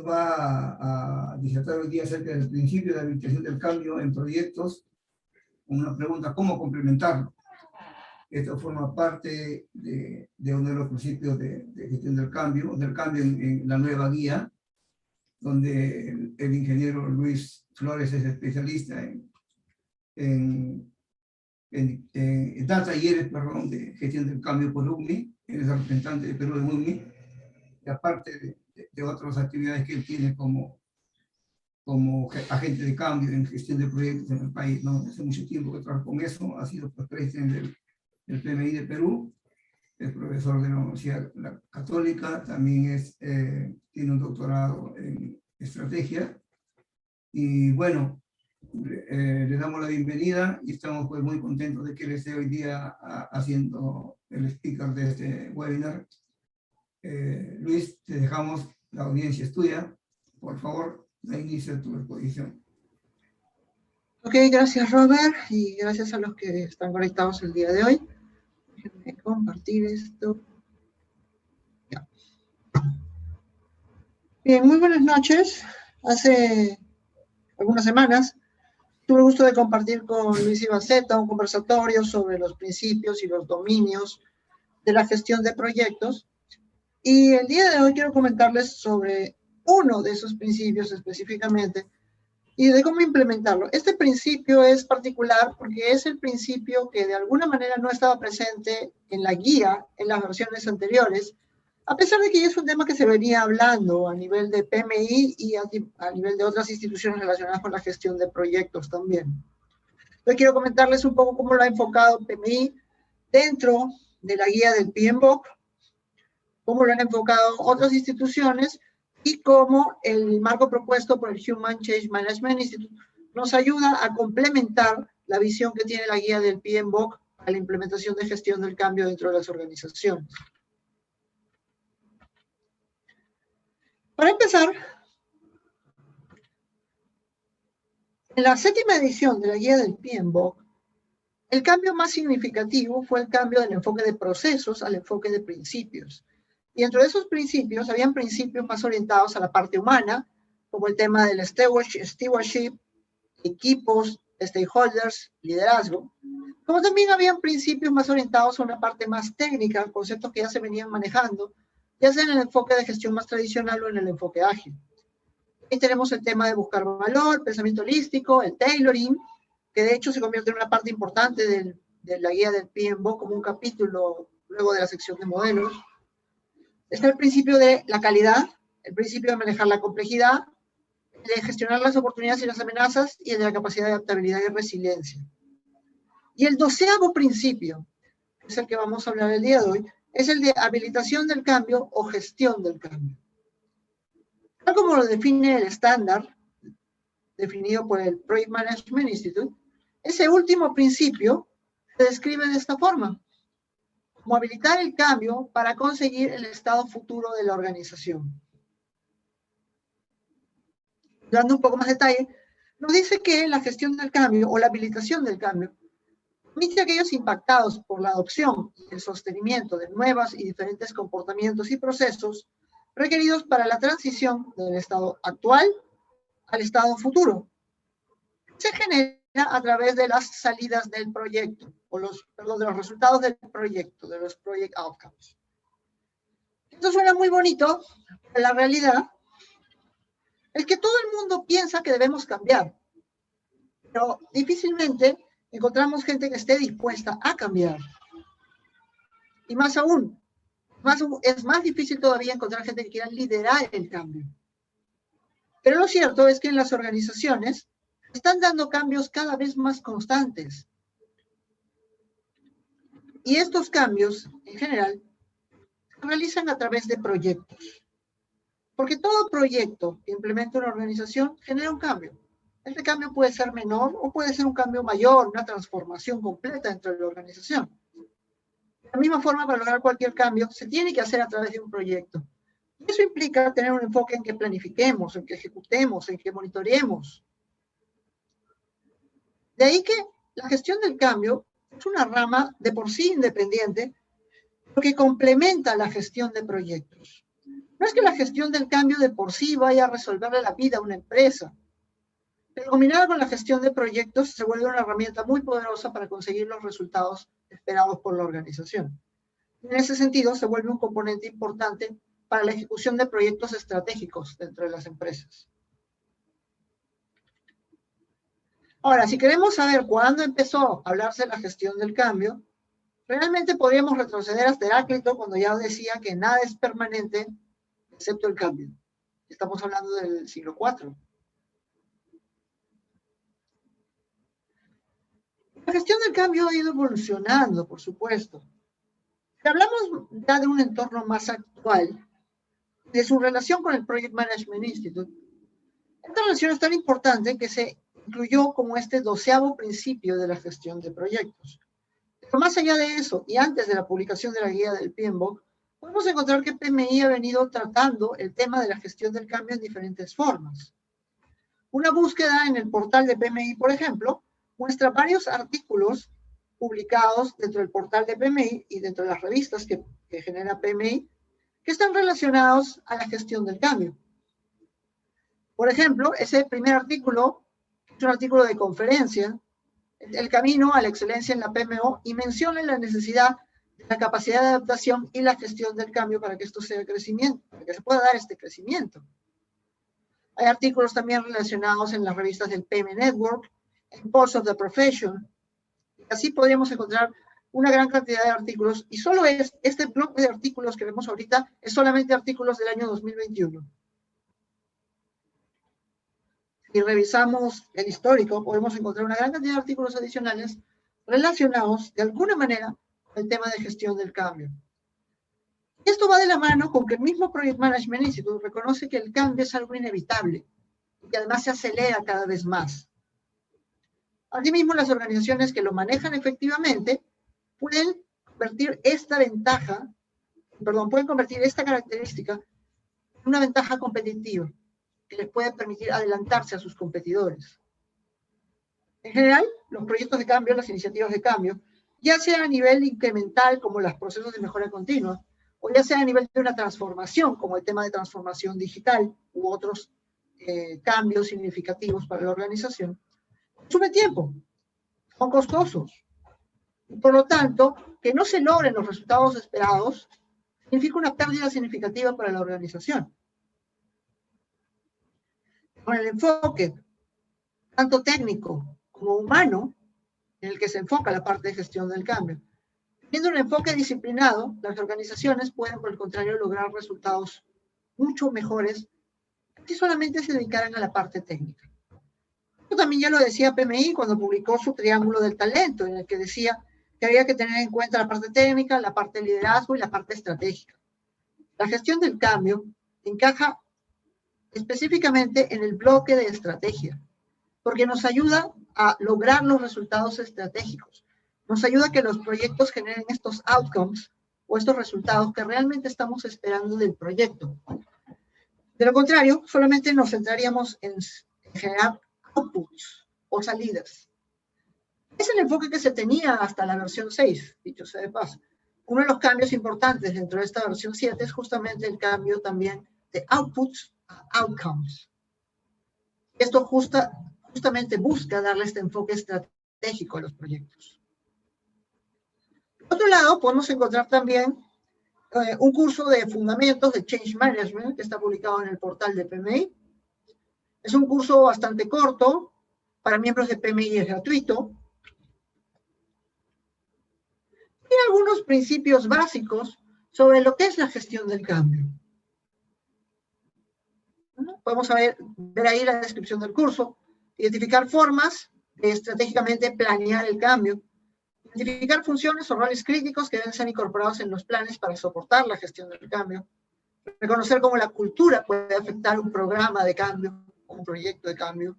nos va a disertar hoy día acerca del principio de habilitación del cambio en proyectos, con una pregunta: ¿cómo complementarlo? Esto forma parte de uno de los principios de gestión del cambio en la nueva guía, donde el ingeniero Luis Flores es especialista en da talleres, de gestión del cambio por UMNI, él es representante de Perú en UMNI, y aparte de otras actividades que él tiene como agente de cambio en gestión de proyectos en el país, ¿no? Hace mucho tiempo que trabaja con eso, ha sido presidente del PMI de Perú, es profesor de la Universidad Católica, también tiene un doctorado en estrategia, y bueno, le damos la bienvenida y estamos pues muy contentos de que él esté hoy día haciendo el speaker de este webinar. Luis, te dejamos, la audiencia es tuya, por favor, da inicio a tu exposición. Ok, gracias Robert, y gracias a los que están conectados el día de hoy. Déjenme compartir esto. Ya. Bien, muy buenas noches. Hace algunas semanas tuve el gusto de compartir con Luis Ibaceta un conversatorio sobre los principios y los dominios de la gestión de proyectos. Y el día de hoy quiero comentarles sobre uno de esos principios específicamente y de cómo implementarlo. Este principio es particular porque es el principio que de alguna manera no estaba presente en la guía en las versiones anteriores, a pesar de que ya es un tema que se venía hablando a nivel de PMI y a nivel de otras instituciones relacionadas con la gestión de proyectos también. Entonces quiero comentarles un poco cómo lo ha enfocado PMI dentro de la guía del PMBOK, cómo lo han enfocado otras instituciones y cómo el marco propuesto por el Human Change Management Institute nos ayuda a complementar la visión que tiene la guía del PMBOK a la implementación de gestión del cambio dentro de las organizaciones. Para empezar, en la 7ª edición de la guía del PMBOK, el cambio más significativo fue el cambio del enfoque de procesos al enfoque de principios. Y dentro de esos principios, habían principios más orientados a la parte humana, como el tema del stewardship, equipos, stakeholders, liderazgo, como también habían principios más orientados a una parte más técnica, conceptos que ya se venían manejando, ya sea en el enfoque de gestión más tradicional o en el enfoque ágil. Ahí tenemos el tema de buscar valor, pensamiento holístico, el tailoring, que de hecho se convierte en una parte importante de la guía del PMBOK como un capítulo luego de la sección de modelos. Está el principio de la calidad, el principio de manejar la complejidad, de gestionar las oportunidades y las amenazas, y el de la capacidad de adaptabilidad y resiliencia. Y el 12º principio, que es el que vamos a hablar el día de hoy, es el de habilitación del cambio o gestión del cambio. Tal como lo define el estándar, definido por el Project Management Institute, ese último principio se describe de esta forma: como habilitar el cambio para conseguir el estado futuro de la organización. Dando un poco más de detalle, nos dice que la gestión del cambio o la habilitación del cambio permite a aquellos impactados por la adopción y el sostenimiento de nuevos y diferentes comportamientos y procesos requeridos para la transición del estado actual al estado futuro. Se genera a través de las salidas del proyecto, o de los resultados del proyecto, de los project outcomes. Esto suena muy bonito, pero la realidad es que todo el mundo piensa que debemos cambiar, pero difícilmente encontramos gente que esté dispuesta a cambiar. Y más aún, es más difícil todavía encontrar gente que quiera liderar el cambio. Pero lo cierto es que en las organizaciones están dando cambios cada vez más constantes. Y estos cambios, en general, se realizan a través de proyectos. Porque todo proyecto que implementa una organización genera un cambio. Este cambio puede ser menor o puede ser un cambio mayor, una transformación completa dentro de la organización. De la misma forma, para lograr cualquier cambio, se tiene que hacer a través de un proyecto. Y eso implica tener un enfoque en que planifiquemos, en que ejecutemos, en que monitoreemos. De ahí que la gestión del cambio es una rama de por sí independiente, pero que complementa la gestión de proyectos. No No es que la gestión del cambio de por sí vaya a resolverle la vida a una empresa, pero combinada con la gestión de proyectos se vuelve una herramienta muy poderosa para conseguir los resultados esperados por la organización. En ese sentido, se vuelve un componente importante para la ejecución de proyectos estratégicos dentro de las empresas. Ahora, si queremos saber cuándo empezó a hablarse de la gestión del cambio, realmente podríamos retroceder hasta Heráclito cuando ya decía que nada es permanente excepto el cambio. Estamos hablando del siglo IV. La gestión del cambio ha ido evolucionando, por supuesto. Si hablamos ya de un entorno más actual, de su relación con el Project Management Institute, esta relación es tan importante que se incluyó como este 12º principio de la gestión de proyectos. Pero más allá de eso, y antes de la publicación de la guía del PMBOK, podemos encontrar que PMI ha venido tratando el tema de la gestión del cambio en diferentes formas. Una búsqueda en el portal de PMI, por ejemplo, muestra varios artículos publicados dentro del portal de PMI y dentro de las revistas que genera PMI, que están relacionados a la gestión del cambio. Por ejemplo, ese primer artículo es un artículo de conferencia, El camino a la excelencia en la PMO, y menciona la necesidad de la capacidad de adaptación y la gestión del cambio para que esto sea crecimiento, para que se pueda dar este crecimiento. Hay artículos también relacionados en las revistas del PM Network, en Pulse of the Profession. Así podríamos encontrar una gran cantidad de artículos, y solo este bloque de artículos que vemos ahorita es solamente artículos del año 2021. Si revisamos el histórico, podemos encontrar una gran cantidad de artículos adicionales relacionados de alguna manera con el tema de gestión del cambio. Y esto va de la mano con que el mismo Project Management Institute reconoce que el cambio es algo inevitable y que además se acelera cada vez más. Asimismo, las organizaciones que lo manejan efectivamente pueden convertir esta característica en una ventaja competitiva que les puede permitir adelantarse a sus competidores. En general, los proyectos de cambio, las iniciativas de cambio, ya sea a nivel incremental como los procesos de mejora continua, o ya sea a nivel de una transformación como el tema de transformación digital u otros cambios significativos para la organización, consume tiempo, son costosos. Y por lo tanto, que no se logren los resultados esperados significa una pérdida significativa para la organización. Con el enfoque tanto técnico como humano en el que se enfoca la parte de gestión del cambio, teniendo un enfoque disciplinado, las organizaciones pueden, por el contrario, lograr resultados mucho mejores si solamente se dedicaran a la parte técnica. Esto también ya lo decía PMI cuando publicó su triángulo del talento, en el que decía que había que tener en cuenta la parte técnica, la parte de liderazgo y la parte estratégica. La gestión del cambio encaja específicamente en el bloque de estrategia, porque nos ayuda a lograr los resultados estratégicos, nos ayuda a que los proyectos generen estos outcomes o estos resultados que realmente estamos esperando del proyecto. De lo contrario, solamente nos centraríamos en generar outputs o salidas. Es el enfoque que se tenía hasta la versión 6, dicho sea de paso. Uno de los cambios importantes dentro de esta versión 7 es justamente el cambio también de outputs a outcomes. Esto justamente busca darle este enfoque estratégico a los proyectos. Por otro lado, podemos encontrar también un curso de fundamentos de Change Management que está publicado en el portal de PMI. Es un curso bastante corto, para miembros de PMI es gratuito. Tiene algunos principios básicos sobre lo que es la gestión del cambio. Podemos ver ahí la descripción del curso, identificar formas de estratégicamente planear el cambio, identificar funciones o roles críticos que deben ser incorporados en los planes para soportar la gestión del cambio, reconocer cómo la cultura puede afectar un programa de cambio, un proyecto de cambio,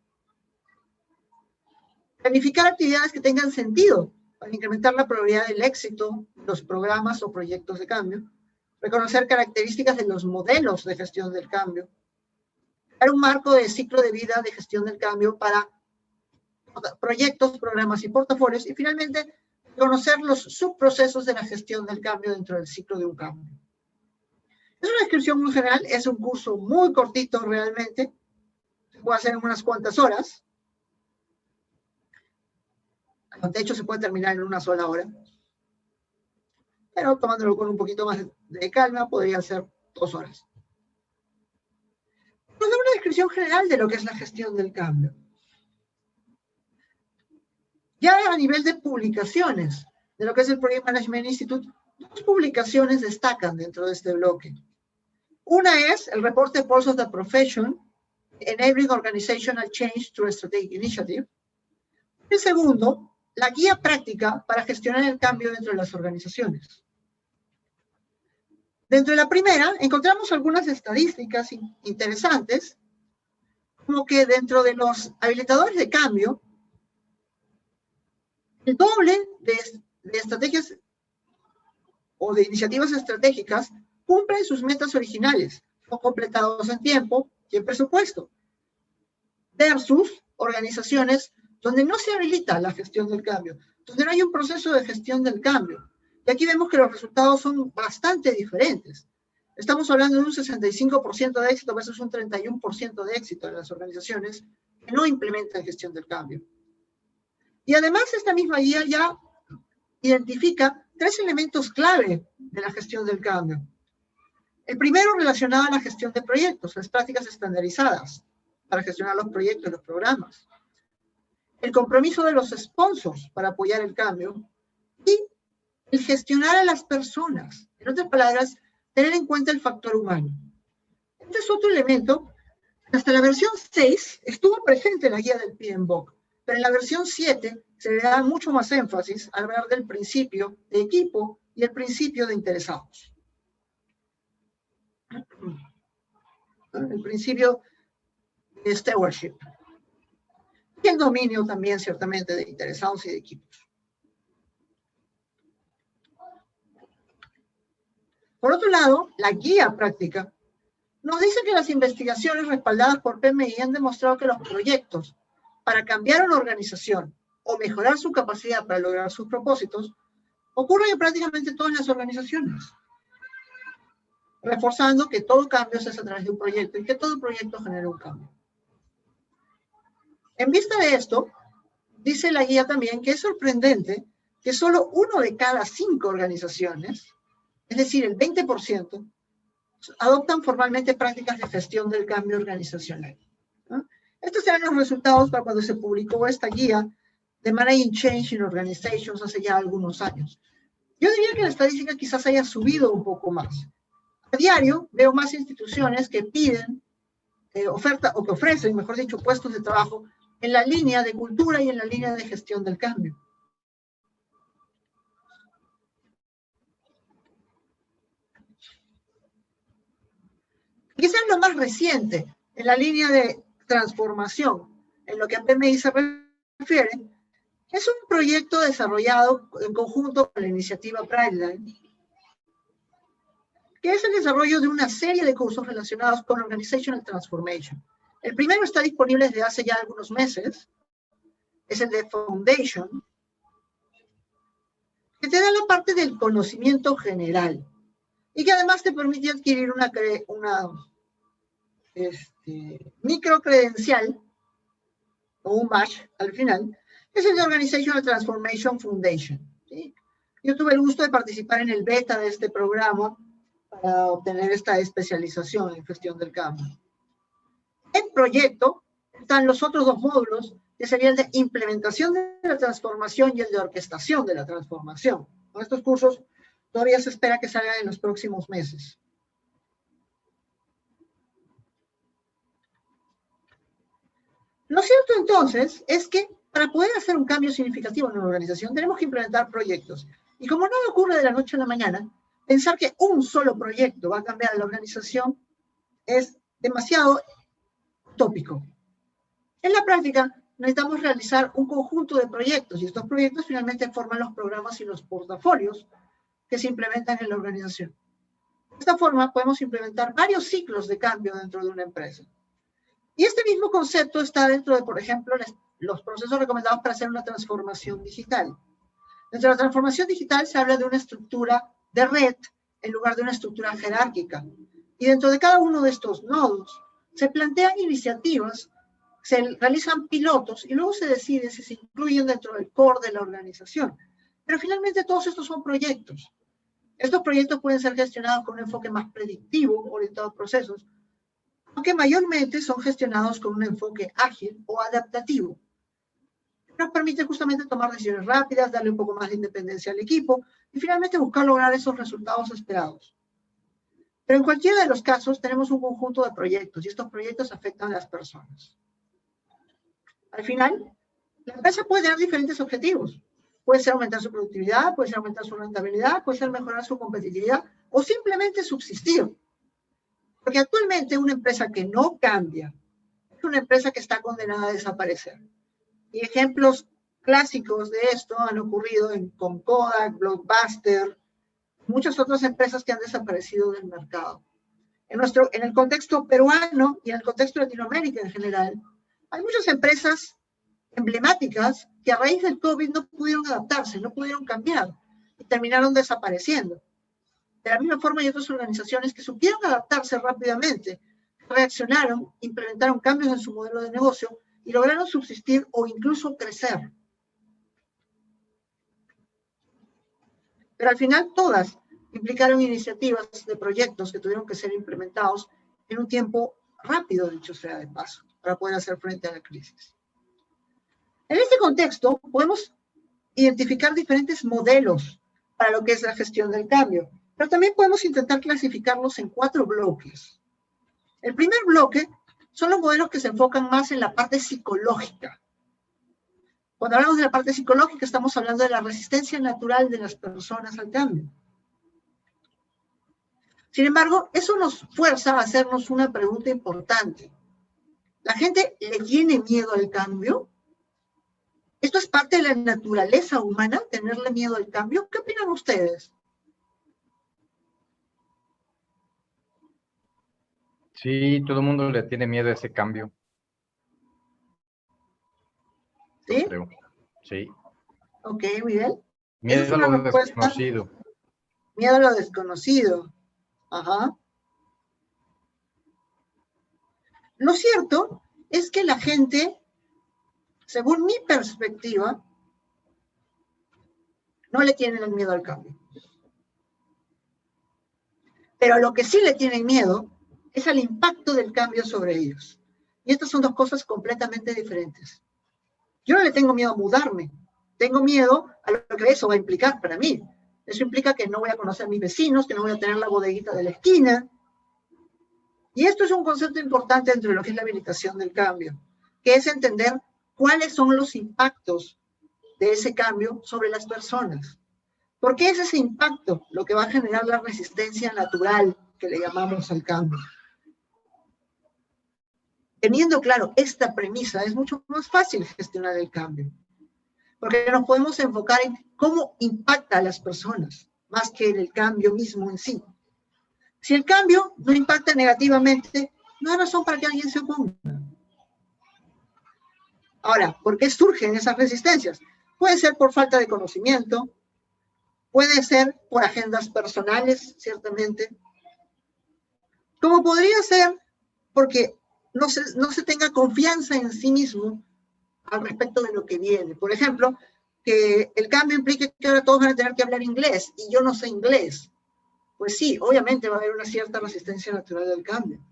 planificar actividades que tengan sentido para incrementar la probabilidad del éxito de los programas o proyectos de cambio, reconocer características de los modelos de gestión del cambio, crear un marco de ciclo de vida de gestión del cambio para proyectos, programas y portafolios, y finalmente conocer los subprocesos de la gestión del cambio dentro del ciclo de un cambio. Es una descripción muy general, es un curso muy cortito realmente, se puede hacer en unas cuantas horas. De hecho, se puede terminar en una sola hora. Pero tomándolo con un poquito más de calma, podría ser 2 horas. Nos da una descripción general de lo que es la gestión del cambio. Ya a nivel de publicaciones, de lo que es el Project Management Institute, 2 publicaciones destacan dentro de este bloque. Una es el reporte Pulse of the Profession, Enabling Organizational Change through a Strategic Initiative. El segundo, la guía práctica para gestionar el cambio dentro de las organizaciones. Dentro de la primera, encontramos algunas estadísticas interesantes, como que dentro de los habilitadores de cambio, el doble de estrategias o de iniciativas estratégicas cumplen sus metas originales, son completados en tiempo y en presupuesto, versus organizaciones donde no se habilita la gestión del cambio, donde no hay un proceso de gestión del cambio. Y aquí vemos que los resultados son bastante diferentes. Estamos hablando de un 65% de éxito versus un 31% de éxito en las organizaciones que no implementan gestión del cambio. Y además esta misma guía ya identifica 3 elementos clave de la gestión del cambio. El primero relacionado a la gestión de proyectos, las prácticas estandarizadas para gestionar los proyectos y los programas. El compromiso de los sponsors para apoyar el cambio y el gestionar a las personas. En otras palabras, tener en cuenta el factor humano. Este es otro elemento que hasta la versión 6 estuvo presente en la guía del PMBOK, pero en la versión 7 se le da mucho más énfasis al hablar del principio de equipo y el principio de interesados. El principio de stewardship. Y el dominio también, ciertamente, de interesados y de equipos. Por otro lado, la guía práctica nos dice que las investigaciones respaldadas por PMI han demostrado que los proyectos para cambiar una organización o mejorar su capacidad para lograr sus propósitos ocurren en prácticamente todas las organizaciones, reforzando que todo cambio se hace a través de un proyecto y que todo proyecto genera un cambio. En vista de esto, dice la guía también que es sorprendente que solo 1 de cada 5 organizaciones, es decir, el 20%, adoptan formalmente prácticas de gestión del cambio organizacional. ¿No? Estos eran los resultados para cuando se publicó esta guía de Managing Change in Organizations hace ya algunos años. Yo diría que la estadística quizás haya subido un poco más. A diario veo más instituciones que piden oferta o que ofrecen, mejor dicho, puestos de trabajo en la línea de cultura y en la línea de gestión del cambio. Quizás lo más reciente en la línea de transformación, en lo que a PMI se refiere, es un proyecto desarrollado en conjunto con la iniciativa Prideline, que es el desarrollo de una serie de cursos relacionados con Organizational Transformation. El primero está disponible desde hace ya algunos meses, es el de Foundation, que te da la parte del conocimiento general y que además te permite adquirir una microcredencial o un badge al final, que es el de Organizational Transformation Foundation. ¿Sí? Yo tuve el gusto de participar en el beta de este programa para obtener esta especialización en gestión del cambio. En proyecto están los otros 2 módulos, que serían el de implementación de la transformación y el de orquestación de la transformación. Con estos cursos todavía se espera que salgan en los próximos meses. Lo cierto entonces es que para poder hacer un cambio significativo en una organización tenemos que implementar proyectos. Y como nada ocurre de la noche a la mañana, pensar que un solo proyecto va a cambiar la organización es demasiado utópico. En la práctica, necesitamos realizar un conjunto de proyectos y estos proyectos finalmente forman los programas y los portafolios que se implementan en la organización. De esta forma, podemos implementar varios ciclos de cambio dentro de una empresa. Y este mismo concepto está dentro de, por ejemplo, los procesos recomendados para hacer una transformación digital. Dentro de la transformación digital se habla de una estructura de red en lugar de una estructura jerárquica. Y dentro de cada uno de estos nodos se plantean iniciativas, se realizan pilotos y luego se decide si se incluyen dentro del core de la organización. Pero finalmente todos estos son proyectos. Estos proyectos pueden ser gestionados con un enfoque más predictivo, orientado a procesos, aunque mayormente son gestionados con un enfoque ágil o adaptativo. Nos permite justamente tomar decisiones rápidas, darle un poco más de independencia al equipo y finalmente buscar lograr esos resultados esperados. Pero en cualquiera de los casos tenemos un conjunto de proyectos y estos proyectos afectan a las personas. Al final, la empresa puede tener diferentes objetivos. Puede ser aumentar su productividad, puede ser aumentar su rentabilidad, puede ser mejorar su competitividad o simplemente subsistir. Porque actualmente una empresa que no cambia es una empresa que está condenada a desaparecer. Y ejemplos clásicos de esto han ocurrido con Kodak, Blockbuster, muchas otras empresas que han desaparecido del mercado. En el contexto peruano y en el contexto de Latinoamérica en general, hay muchas empresas emblemáticas que a raíz del COVID no pudieron adaptarse, no pudieron cambiar y terminaron desapareciendo. De la misma forma hay otras organizaciones que supieron adaptarse rápidamente, reaccionaron, implementaron cambios en su modelo de negocio y lograron subsistir o incluso crecer. Pero al final todas implicaron iniciativas de proyectos que tuvieron que ser implementados en un tiempo rápido, dicho sea de paso, para poder hacer frente a la crisis. En este contexto, podemos identificar diferentes modelos para lo que es la gestión del cambio, pero también podemos intentar clasificarlos en 4 bloques. El primer bloque son los modelos que se enfocan más en la parte psicológica. Cuando hablamos de la parte psicológica, estamos hablando de la resistencia natural de las personas al cambio. Sin embargo, eso nos fuerza a hacernos una pregunta importante. ¿La gente le tiene miedo al cambio? ¿Esto es parte de la naturaleza humana, tenerle miedo al cambio? ¿Qué opinan ustedes? Sí, todo el mundo le tiene miedo a ese cambio. ¿Sí? Creo. Sí. Ok, Miguel. Miedo a lo desconocido. Miedo a lo desconocido. Ajá. Lo cierto es que la gente, según mi perspectiva, no le tienen el miedo al cambio. Pero a lo que sí le tienen miedo es al impacto del cambio sobre ellos. Y estas son dos cosas completamente diferentes. Yo no le tengo miedo a mudarme. Tengo miedo a lo que eso va a implicar para mí. Eso implica que no voy a conocer a mis vecinos, que no voy a tener la bodeguita de la esquina. Y esto es un concepto importante dentro de lo que es la habilitación del cambio, que es entender cuáles son los impactos de ese cambio sobre las personas. ¿Por qué es ese impacto lo que va a generar la resistencia natural que le llamamos al cambio? Teniendo claro esta premisa, es mucho más fácil gestionar el cambio, porque nos podemos enfocar en cómo impacta a las personas, más que en el cambio mismo en sí. Si el cambio no impacta negativamente, no hay razón para que alguien se oponga. Ahora, ¿por qué surgen esas resistencias? Puede ser por falta de conocimiento, puede ser por agendas personales, ciertamente, como podría ser porque no se tenga confianza en sí mismo al respecto de lo que viene. Por ejemplo, que el cambio implique que ahora todos van a tener que hablar inglés y yo no sé inglés. Pues sí, obviamente va a haber una cierta resistencia natural al cambio.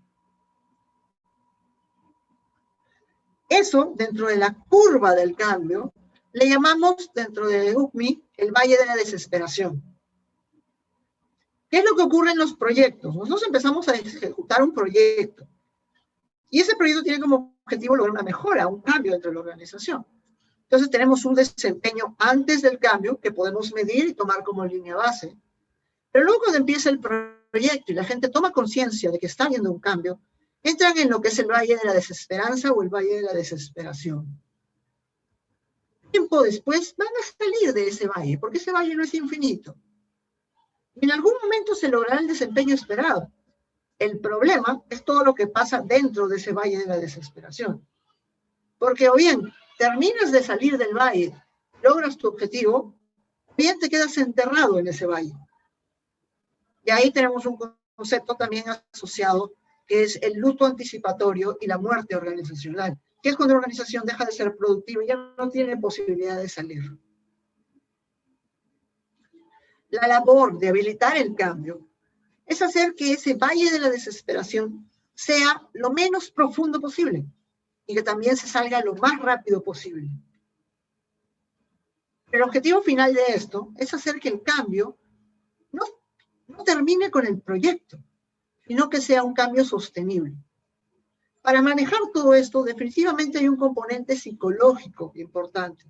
Eso, dentro de la curva del cambio, le llamamos, dentro de UCMI, el valle de la desesperación. ¿Qué es lo que ocurre en los proyectos? Nosotros empezamos a ejecutar un proyecto. Y ese proyecto tiene como objetivo lograr una mejora, un cambio dentro de la organización. Entonces tenemos un desempeño antes del cambio que podemos medir y tomar como línea base. Pero luego cuando empieza el proyecto y la gente toma conciencia de que está habiendo un cambio, entran en lo que es el valle de la desesperanza o el valle de la desesperación. Tiempo después van a salir de ese valle, porque ese valle no es infinito. Y en algún momento se logrará el desempeño esperado. El problema es todo lo que pasa dentro de ese valle de la desesperación. Porque o bien terminas de salir del valle, logras tu objetivo, o bien te quedas enterrado en ese valle. Y ahí tenemos un concepto también asociado, que es el luto anticipatorio y la muerte organizacional, que es cuando la organización deja de ser productiva y ya no tiene posibilidad de salir. La labor de habilitar el cambio es hacer que ese valle de la desesperación sea lo menos profundo posible y que también se salga lo más rápido posible. El objetivo final de esto es hacer que el cambio no termine con el proyecto, sino que sea un cambio sostenible. Para manejar todo esto, definitivamente hay un componente psicológico importante.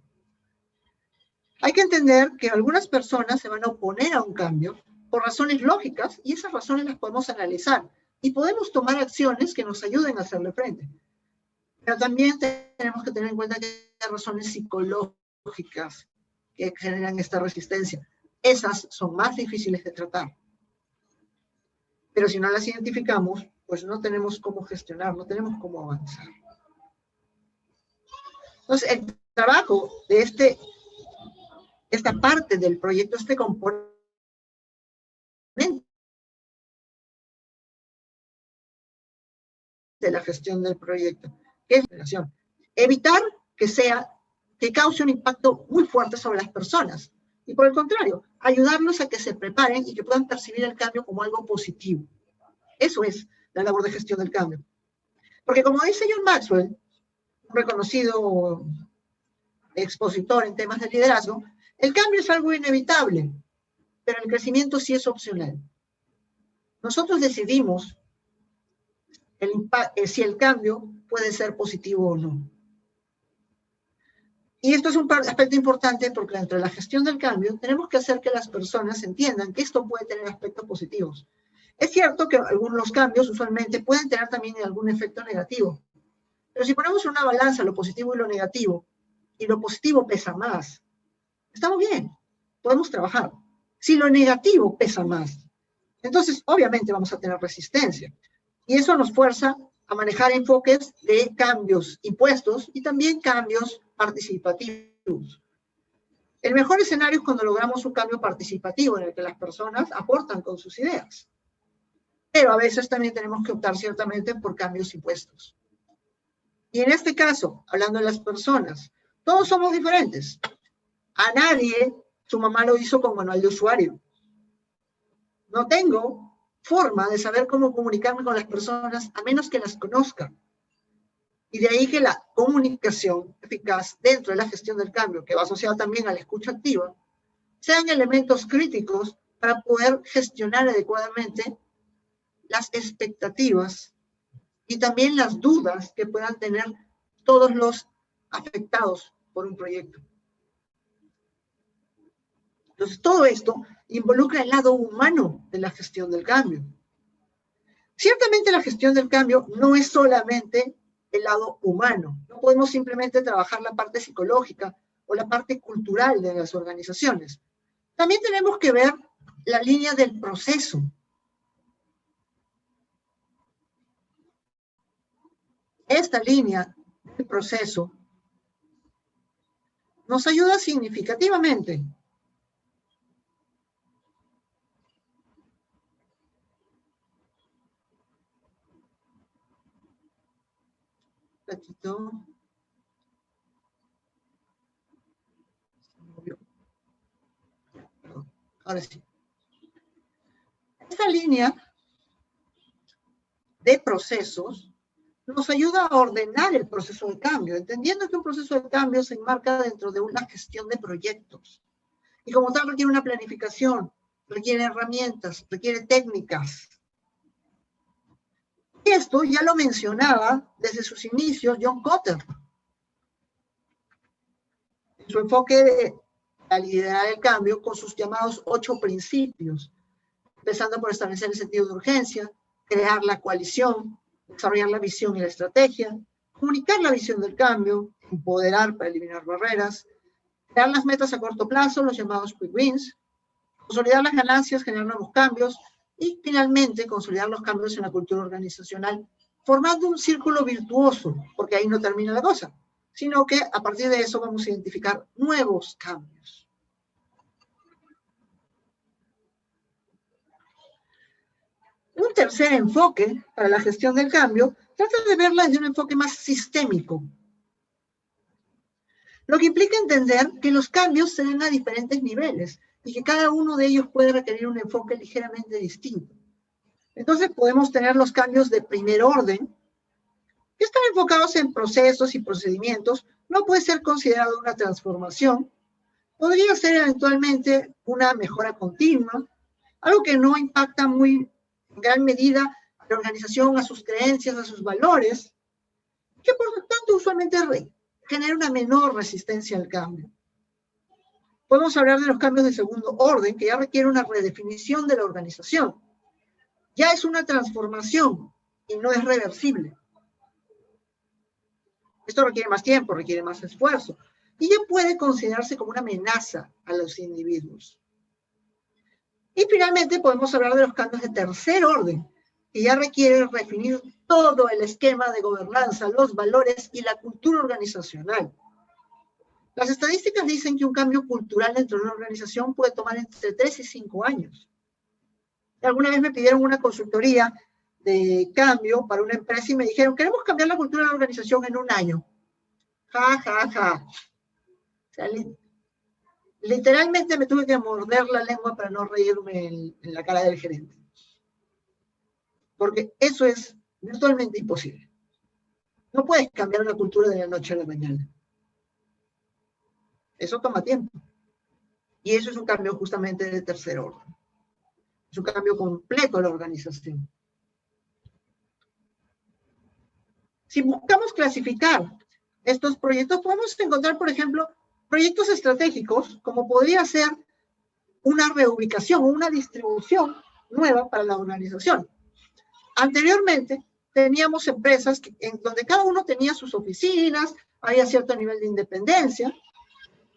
Hay que entender que algunas personas se van a oponer a un cambio por razones lógicas y esas razones las podemos analizar y podemos tomar acciones que nos ayuden a hacerle frente. Pero también tenemos que tener en cuenta que hay razones psicológicas que generan esta resistencia. Esas son más difíciles de tratar. Pero si no las identificamos, pues no tenemos cómo gestionar, no tenemos cómo avanzar. Entonces, el trabajo de esta parte del proyecto, este componente de la gestión del proyecto, que es la relación. Evitar que cause un impacto muy fuerte sobre las personas. Y por el contrario, ayudarlos a que se preparen y que puedan percibir el cambio como algo positivo. Eso es la labor de gestión del cambio. Porque como dice John Maxwell, un reconocido expositor en temas de liderazgo, el cambio es algo inevitable, pero el crecimiento sí es opcional. Nosotros decidimos si el cambio puede ser positivo o no. Y esto es un aspecto importante porque dentro de la gestión del cambio tenemos que hacer que las personas entiendan que esto puede tener aspectos positivos. Es cierto que algunos cambios usualmente pueden tener también algún efecto negativo, pero si ponemos en una balanza lo positivo y lo negativo, y lo positivo pesa más, estamos bien, podemos trabajar. Si lo negativo pesa más, entonces obviamente vamos a tener resistencia. Y eso nos fuerza a manejar enfoques de cambios impuestos y también cambios participativos. El mejor escenario es cuando logramos un cambio participativo en el que las personas aportan con sus ideas. Pero a veces también tenemos que optar ciertamente por cambios impuestos. Y en este caso, hablando de las personas, todos somos diferentes. A nadie su mamá lo hizo con manual de usuario. No tengo forma de saber cómo comunicarme con las personas a menos que las conozca. Y de ahí que la comunicación eficaz dentro de la gestión del cambio, que va asociada también a la escucha activa, sean elementos críticos para poder gestionar adecuadamente las expectativas y también las dudas que puedan tener todos los afectados por un proyecto. Entonces, todo esto involucra el lado humano de la gestión del cambio. Ciertamente la gestión del cambio no es solamente el lado humano. No podemos simplemente trabajar la parte psicológica o la parte cultural de las organizaciones. También tenemos que ver la línea del proceso. Esta línea del proceso nos ayuda significativamente Ahora sí. Esta línea de procesos nos ayuda a ordenar el proceso de cambio, entendiendo que un proceso de cambio se enmarca dentro de una gestión de proyectos. Y como tal requiere una planificación, requiere herramientas, requiere técnicas. Y esto ya lo mencionaba desde sus inicios John Kotter. En su enfoque de la liderar el cambio con sus llamados 8 principios, empezando por establecer el sentido de urgencia, crear la coalición, desarrollar la visión y la estrategia, comunicar la visión del cambio, empoderar para eliminar barreras, crear las metas a corto plazo, los llamados quick wins, consolidar las ganancias, generar nuevos cambios y finalmente consolidar los cambios en la cultura organizacional, formando un círculo virtuoso, porque ahí no termina la cosa, sino que a partir de eso vamos a identificar nuevos cambios. Un tercer enfoque para la gestión del cambio trata de verla desde un enfoque más sistémico, lo que implica entender que los cambios se dan a diferentes niveles y que cada uno de ellos puede requerir un enfoque ligeramente distinto. Entonces podemos tener los cambios de primer orden, que están enfocados en procesos y procedimientos. No puede ser considerado una transformación, podría ser eventualmente una mejora continua, algo que no impacta muy en gran medida a la organización, a sus creencias, a sus valores, que por lo tanto usualmente genera una menor resistencia al cambio. Podemos hablar de los cambios de segundo orden, que ya requiere una redefinición de la organización. Ya es una transformación y no es reversible. Esto requiere más tiempo, requiere más esfuerzo, y ya puede considerarse como una amenaza a los individuos. Y finalmente podemos hablar de los cambios de tercer orden, que ya requiere redefinir todo el esquema de gobernanza, los valores y la cultura organizacional. Las estadísticas dicen que un cambio cultural dentro de una organización puede tomar entre 3 y 5 años. Alguna vez me pidieron una consultoría de cambio para una empresa y me dijeron, queremos cambiar la cultura de la organización en 1 año. Ja, ja, ja. O sea, literalmente me tuve que morder la lengua para no reírme en la cara del gerente. Porque eso es virtualmente imposible. No puedes cambiar una cultura de la noche a la mañana. Eso toma tiempo. Y eso es un cambio justamente de tercer orden. Es un cambio completo de la organización. Si buscamos clasificar estos proyectos, podemos encontrar, por ejemplo, proyectos estratégicos, como podría ser una reubicación o una distribución nueva para la organización. Anteriormente, teníamos empresas en donde cada uno tenía sus oficinas, había cierto nivel de independencia.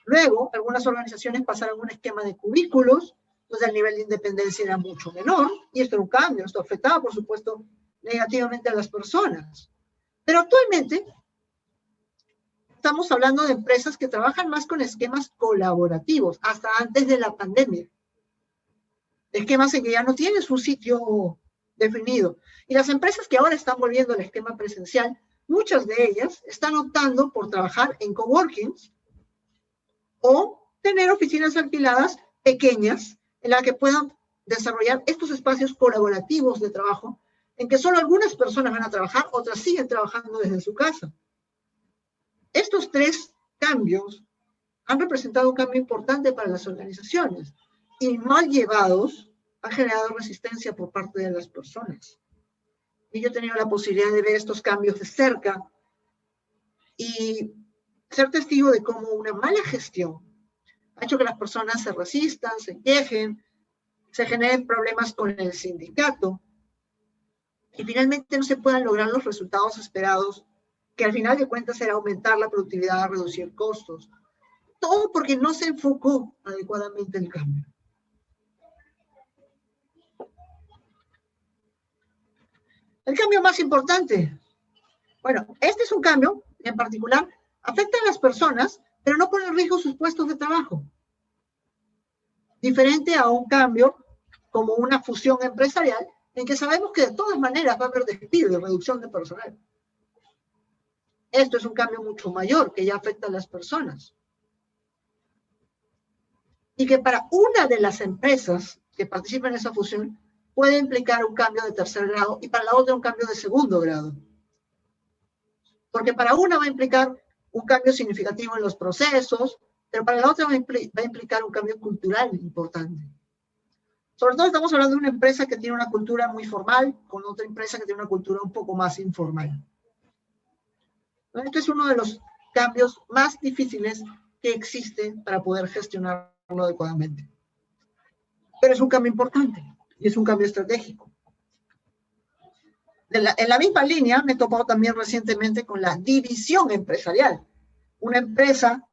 Luego, algunas organizaciones pasaron a un esquema de cubículos, donde el nivel de independencia era mucho menor, y esto era un cambio, esto afectaba, por supuesto, negativamente a las personas. Pero actualmente, estamos hablando de empresas que trabajan más con esquemas colaborativos, hasta antes de la pandemia. Esquemas en que ya no tienes un sitio definido. Y las empresas que ahora están volviendo al esquema presencial, muchas de ellas están optando por trabajar en coworkings o tener oficinas alquiladas pequeñas en las que puedan desarrollar estos espacios colaborativos de trabajo en que solo algunas personas van a trabajar, otras siguen trabajando desde su casa. Estos 3 cambios han representado un cambio importante para las organizaciones y mal llevados han generado resistencia por parte de las personas. Y yo he tenido la posibilidad de ver estos cambios de cerca y ser testigo de cómo una mala gestión ha hecho que las personas se resistan, se quejen, se generen problemas con el sindicato y finalmente no se puedan lograr los resultados esperados, que al final de cuentas era aumentar la productividad, reducir costos. Todo porque no se enfocó adecuadamente el cambio. El cambio más importante. Bueno, este es un cambio, en particular, afecta a las personas, pero no pone en riesgo sus puestos de trabajo. Diferente a un cambio como una fusión empresarial, en que sabemos que de todas maneras va a haber despido y reducción de personal. Esto es un cambio mucho mayor, que ya afecta a las personas. Y que para una de las empresas que participan en esa fusión, puede implicar un cambio de tercer grado y para la otra un cambio de segundo grado. Porque para una va a implicar un cambio significativo en los procesos, pero para la otra va a implicar un cambio cultural importante. Sobre todo estamos hablando de una empresa que tiene una cultura muy formal, con otra empresa que tiene una cultura un poco más informal. Este es uno de los cambios más difíciles que existen para poder gestionarlo adecuadamente. Pero es un cambio importante y es un cambio estratégico. En la misma línea me he topado también recientemente con la división empresarial. Una empresa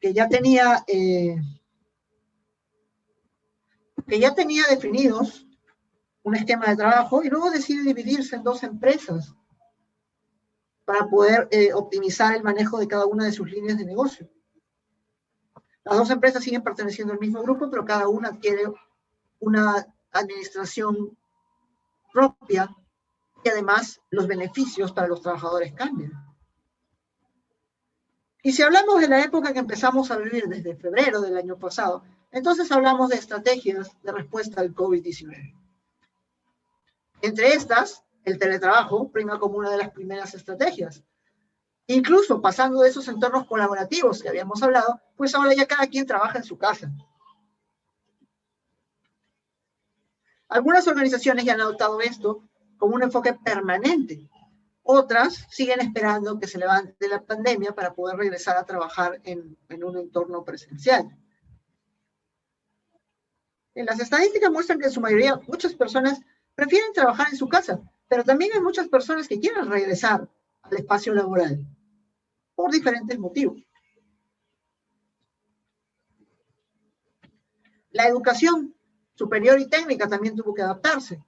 que ya tenía definidos un esquema de trabajo y luego decide dividirse en 2 empresas para poder optimizar el manejo de cada una de sus líneas de negocio. Las 2 empresas siguen perteneciendo al mismo grupo, pero cada una adquiere una administración propia y además los beneficios para los trabajadores cambian. Y si hablamos de la época que empezamos a vivir desde febrero del año pasado, entonces hablamos de estrategias de respuesta al COVID-19. Entre estas, el teletrabajo prima como una de las primeras estrategias. Incluso pasando de esos entornos colaborativos que habíamos hablado, pues ahora ya cada quien trabaja en su casa. Algunas organizaciones ya han adoptado esto como un enfoque permanente. Otras siguen esperando que se levante la pandemia para poder regresar a trabajar en un entorno presencial. Las estadísticas muestran que en su mayoría muchas personas prefieren trabajar en su casa, pero también hay muchas personas que quieren regresar al espacio laboral por diferentes motivos. La educación superior y técnica también tuvo que adaptarse.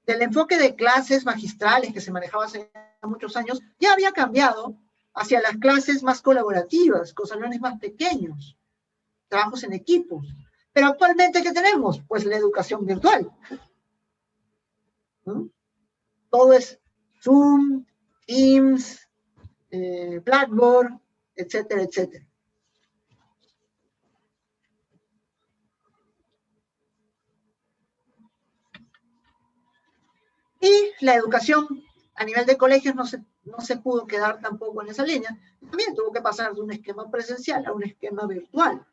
Del enfoque de clases magistrales que se manejaba hace muchos años, ya había cambiado hacia las clases más colaborativas, con salones más pequeños, trabajos en equipos. Pero actualmente, ¿qué tenemos? Pues la educación virtual. ¿No? Todo es Zoom, Teams, Blackboard, etcétera, etcétera. Y la educación a nivel de colegios no se pudo quedar tampoco en esa línea. También tuvo que pasar de un esquema presencial a un esquema virtual.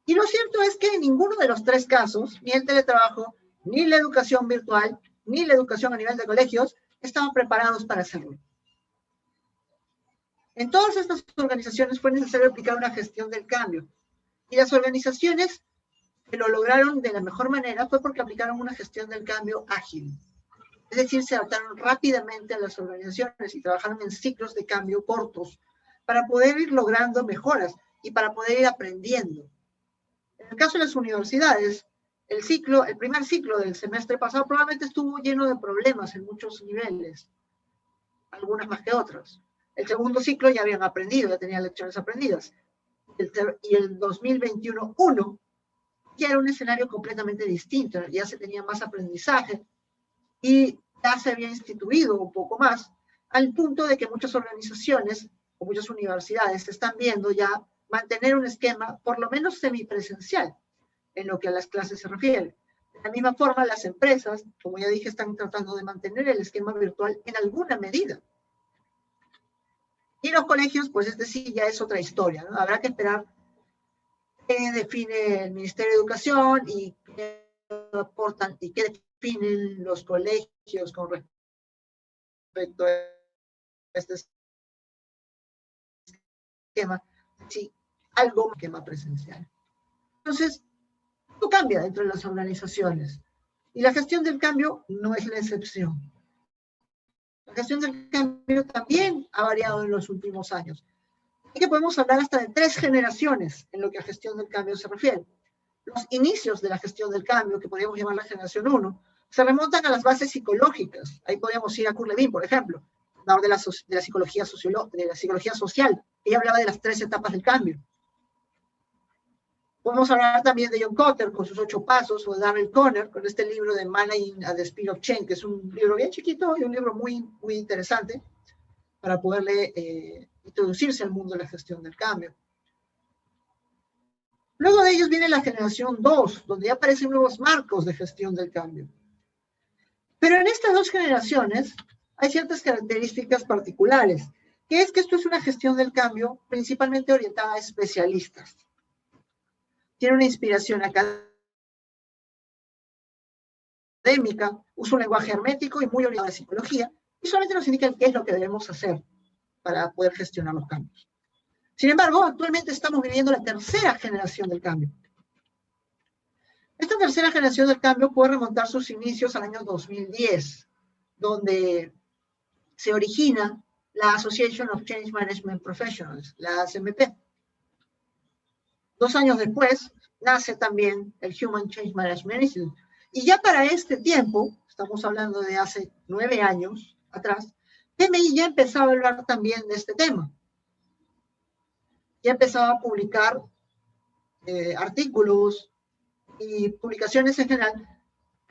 Y lo cierto es que en ninguno de los tres casos, ni el teletrabajo, ni la educación virtual, ni la educación a nivel de colegios, estaban preparados para hacerlo. En todas estas organizaciones fue necesario aplicar una gestión del cambio. Y las organizaciones que lo lograron de la mejor manera fue porque aplicaron una gestión del cambio ágil. Es decir, se adaptaron rápidamente a las organizaciones y trabajaron en ciclos de cambio cortos para poder ir logrando mejoras y para poder ir aprendiendo. En el caso de las universidades, el primer ciclo del semestre pasado probablemente estuvo lleno de problemas en muchos niveles, algunas más que otras. El segundo ciclo ya habían aprendido, ya tenían lecciones aprendidas. Y el 2021-1 ya era un escenario completamente distinto, ya se tenía más aprendizaje y ya se había instituido un poco más, al punto de que muchas organizaciones o muchas universidades están viendo ya mantener un esquema por lo menos semipresencial en lo que a las clases se refiere. De la misma forma, las empresas, como ya dije, están tratando de mantener el esquema virtual en alguna medida. Y los colegios, pues este sí ya es otra historia, ¿no? Habrá que esperar qué define el Ministerio de Educación y qué aportan y qué definen los colegios con respecto a este esquema, sí, algo esquema presencial. Entonces, todo cambia dentro de las organizaciones y la gestión del cambio no es la excepción. La gestión del cambio también ha variado en los últimos años. Y que podemos hablar hasta de 3 generaciones en lo que a gestión del cambio se refiere. Los inicios de la gestión del cambio, que podríamos llamar la generación 1, se remontan a las bases psicológicas. Ahí podríamos ir a Kurt Lewin, por ejemplo, de la psicología social. Ella hablaba de las 3 etapas del cambio. Podemos hablar también de John Kotter con sus 8 pasos, o de Darrell Conner con este libro de Managing at the Speed of Change, que es un libro bien chiquito y un libro muy, muy interesante para poderle introducirse al mundo de la gestión del cambio. Luego de ellos viene la generación 2, donde ya aparecen nuevos marcos de gestión del cambio. Pero en estas 2 generaciones hay ciertas características particulares, que es que esto es una gestión del cambio principalmente orientada a especialistas. Tiene una inspiración académica, usa un lenguaje hermético y muy orientado a la psicología, y solamente nos indica qué es lo que debemos hacer para poder gestionar los cambios. Sin embargo, actualmente estamos viviendo la tercera generación del cambio. Esta tercera generación del cambio puede remontar sus inicios al año 2010, donde se origina la Association of Change Management Professionals, la ACMP. 2 años después, nace también el Human Change Management Institute. Y ya para este tiempo, estamos hablando de hace 9 años atrás, PMI ya empezaba a hablar también de este tema. Ya empezaba a publicar artículos y publicaciones en general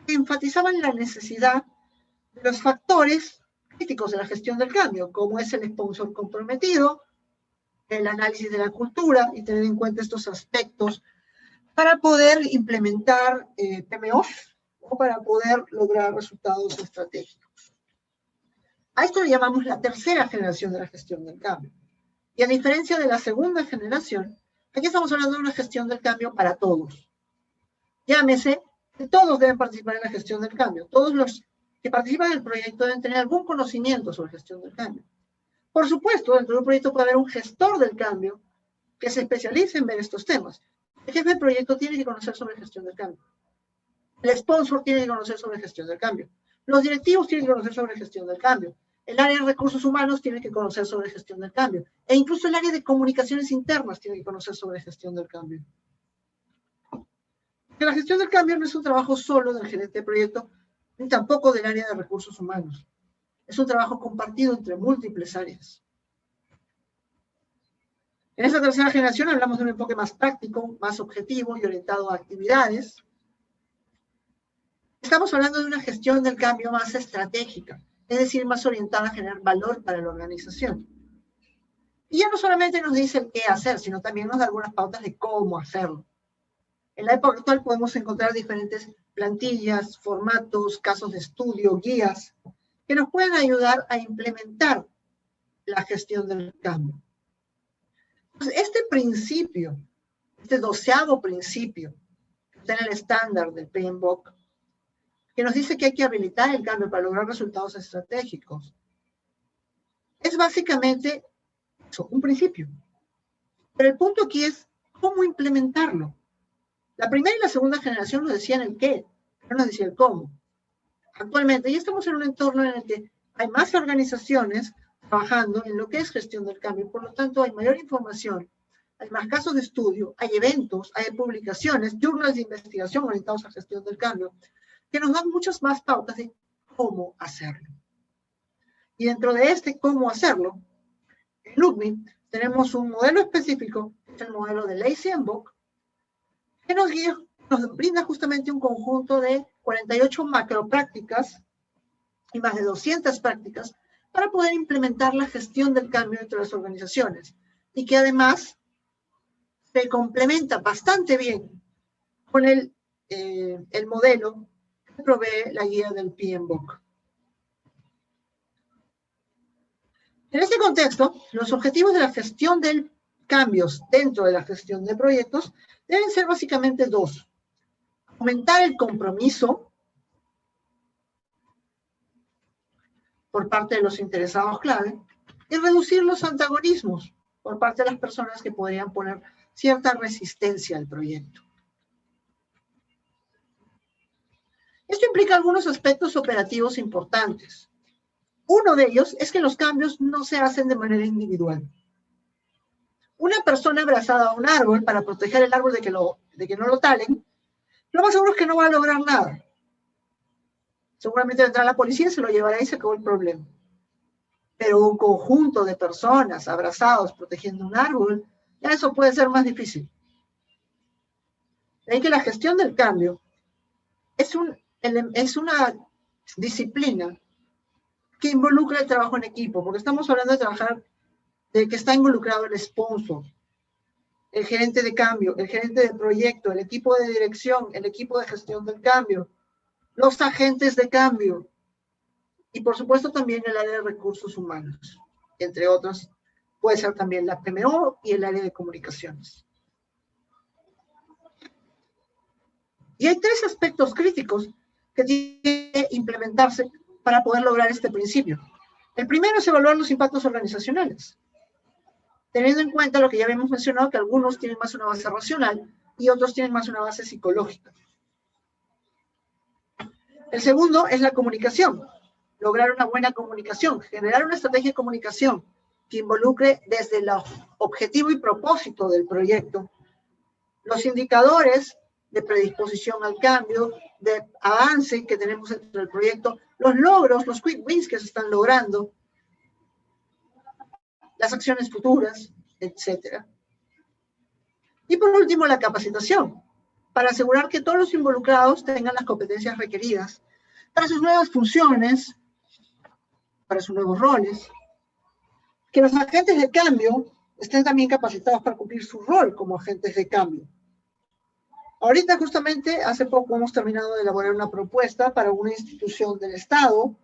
que enfatizaban la necesidad de los factores críticos de la gestión del cambio, como es el sponsor comprometido, el análisis de la cultura y tener en cuenta estos aspectos para poder implementar PMOs o para poder lograr resultados estratégicos. A esto le llamamos la tercera generación de la gestión del cambio. Y a diferencia de la segunda generación, aquí estamos hablando de una gestión del cambio para todos. Llámese que todos deben participar en la gestión del cambio. Todos los que participan en el proyecto deben tener algún conocimiento sobre gestión del cambio. Por supuesto, dentro de un proyecto puede haber un gestor del cambio que se especialice en ver estos temas. El jefe del proyecto tiene que conocer sobre gestión del cambio. El sponsor tiene que conocer sobre gestión del cambio. Los directivos tienen que conocer sobre gestión del cambio. El área de recursos humanos tiene que conocer sobre gestión del cambio. E incluso el área de comunicaciones internas tiene que conocer sobre gestión del cambio. Porque la gestión del cambio no es un trabajo solo del gerente de proyecto, ni tampoco del área de recursos humanos. Es un trabajo compartido entre múltiples áreas. En esta tercera generación hablamos de un enfoque más práctico, más objetivo y orientado a actividades. Estamos hablando de una gestión del cambio más estratégica, es decir, más orientada a generar valor para la organización. Y ya no solamente nos dice el qué hacer, sino también nos da algunas pautas de cómo hacerlo. En la época actual podemos encontrar diferentes plantillas, formatos, casos de estudio, guías, que nos pueden ayudar a implementar la gestión del cambio. Pues este principio, este 12º principio, que está en el estándar del PMBOK, que nos dice que hay que habilitar el cambio para lograr resultados estratégicos, es básicamente eso, un principio. Pero el punto aquí es cómo implementarlo. La primera y la segunda generación nos decían el qué, no nos decía el cómo. Actualmente ya estamos en un entorno en el que hay más organizaciones trabajando en lo que es gestión del cambio, por lo tanto hay mayor información, hay más casos de estudio, hay eventos, hay publicaciones, journals de investigación orientados a gestión del cambio, que nos dan muchas más pautas de cómo hacerlo. Y dentro de este cómo hacerlo, en UCMI tenemos un modelo específico, que es el modelo de Lacey and Bock, que nos brinda justamente un conjunto de 48 macroprácticas y más de 200 prácticas para poder implementar la gestión del cambio dentro de las organizaciones y que además se complementa bastante bien con el modelo que provee la guía del PMBOK. En este contexto, los objetivos de la gestión de cambios dentro de la gestión de proyectos deben ser básicamente dos. Aumentar el compromiso por parte de los interesados clave y reducir los antagonismos por parte de las personas que podrían poner cierta resistencia al proyecto. Esto implica algunos aspectos operativos importantes. Uno de ellos es que los cambios no se hacen de manera individual. Una persona abrazada a un árbol para proteger el árbol de que no lo talen, lo más seguro es que no va a lograr nada. Seguramente vendrá la policía y se lo llevará y se acabó el problema. Pero un conjunto de personas abrazados protegiendo un árbol, ya eso puede ser más difícil. De ahí que la gestión del cambio es una disciplina que involucra el trabajo en equipo, porque estamos hablando de que está involucrado el sponsor, el gerente de cambio, el gerente de proyecto, el equipo de dirección, el equipo de gestión del cambio, los agentes de cambio y por supuesto también el área de recursos humanos, entre otros, puede ser también la PMO y el área de comunicaciones. Y hay tres aspectos críticos que tienen que implementarse para poder lograr este principio. El primero es evaluar los impactos organizacionales, teniendo en cuenta lo que ya habíamos mencionado, que algunos tienen más una base racional y otros tienen más una base psicológica. El segundo es la comunicación, lograr una buena comunicación, generar una estrategia de comunicación que involucre desde el objetivo y propósito del proyecto, los indicadores de predisposición al cambio, de avance que tenemos dentro del proyecto, los logros, los quick wins que se están logrando, las acciones futuras, etc. Y por último, la capacitación, para asegurar que todos los involucrados tengan las competencias requeridas para sus nuevas funciones, para sus nuevos roles, que los agentes de cambio estén también capacitados para cumplir su rol como agentes de cambio. Ahorita, justamente, hace poco hemos terminado de elaborar una propuesta para una institución del Estado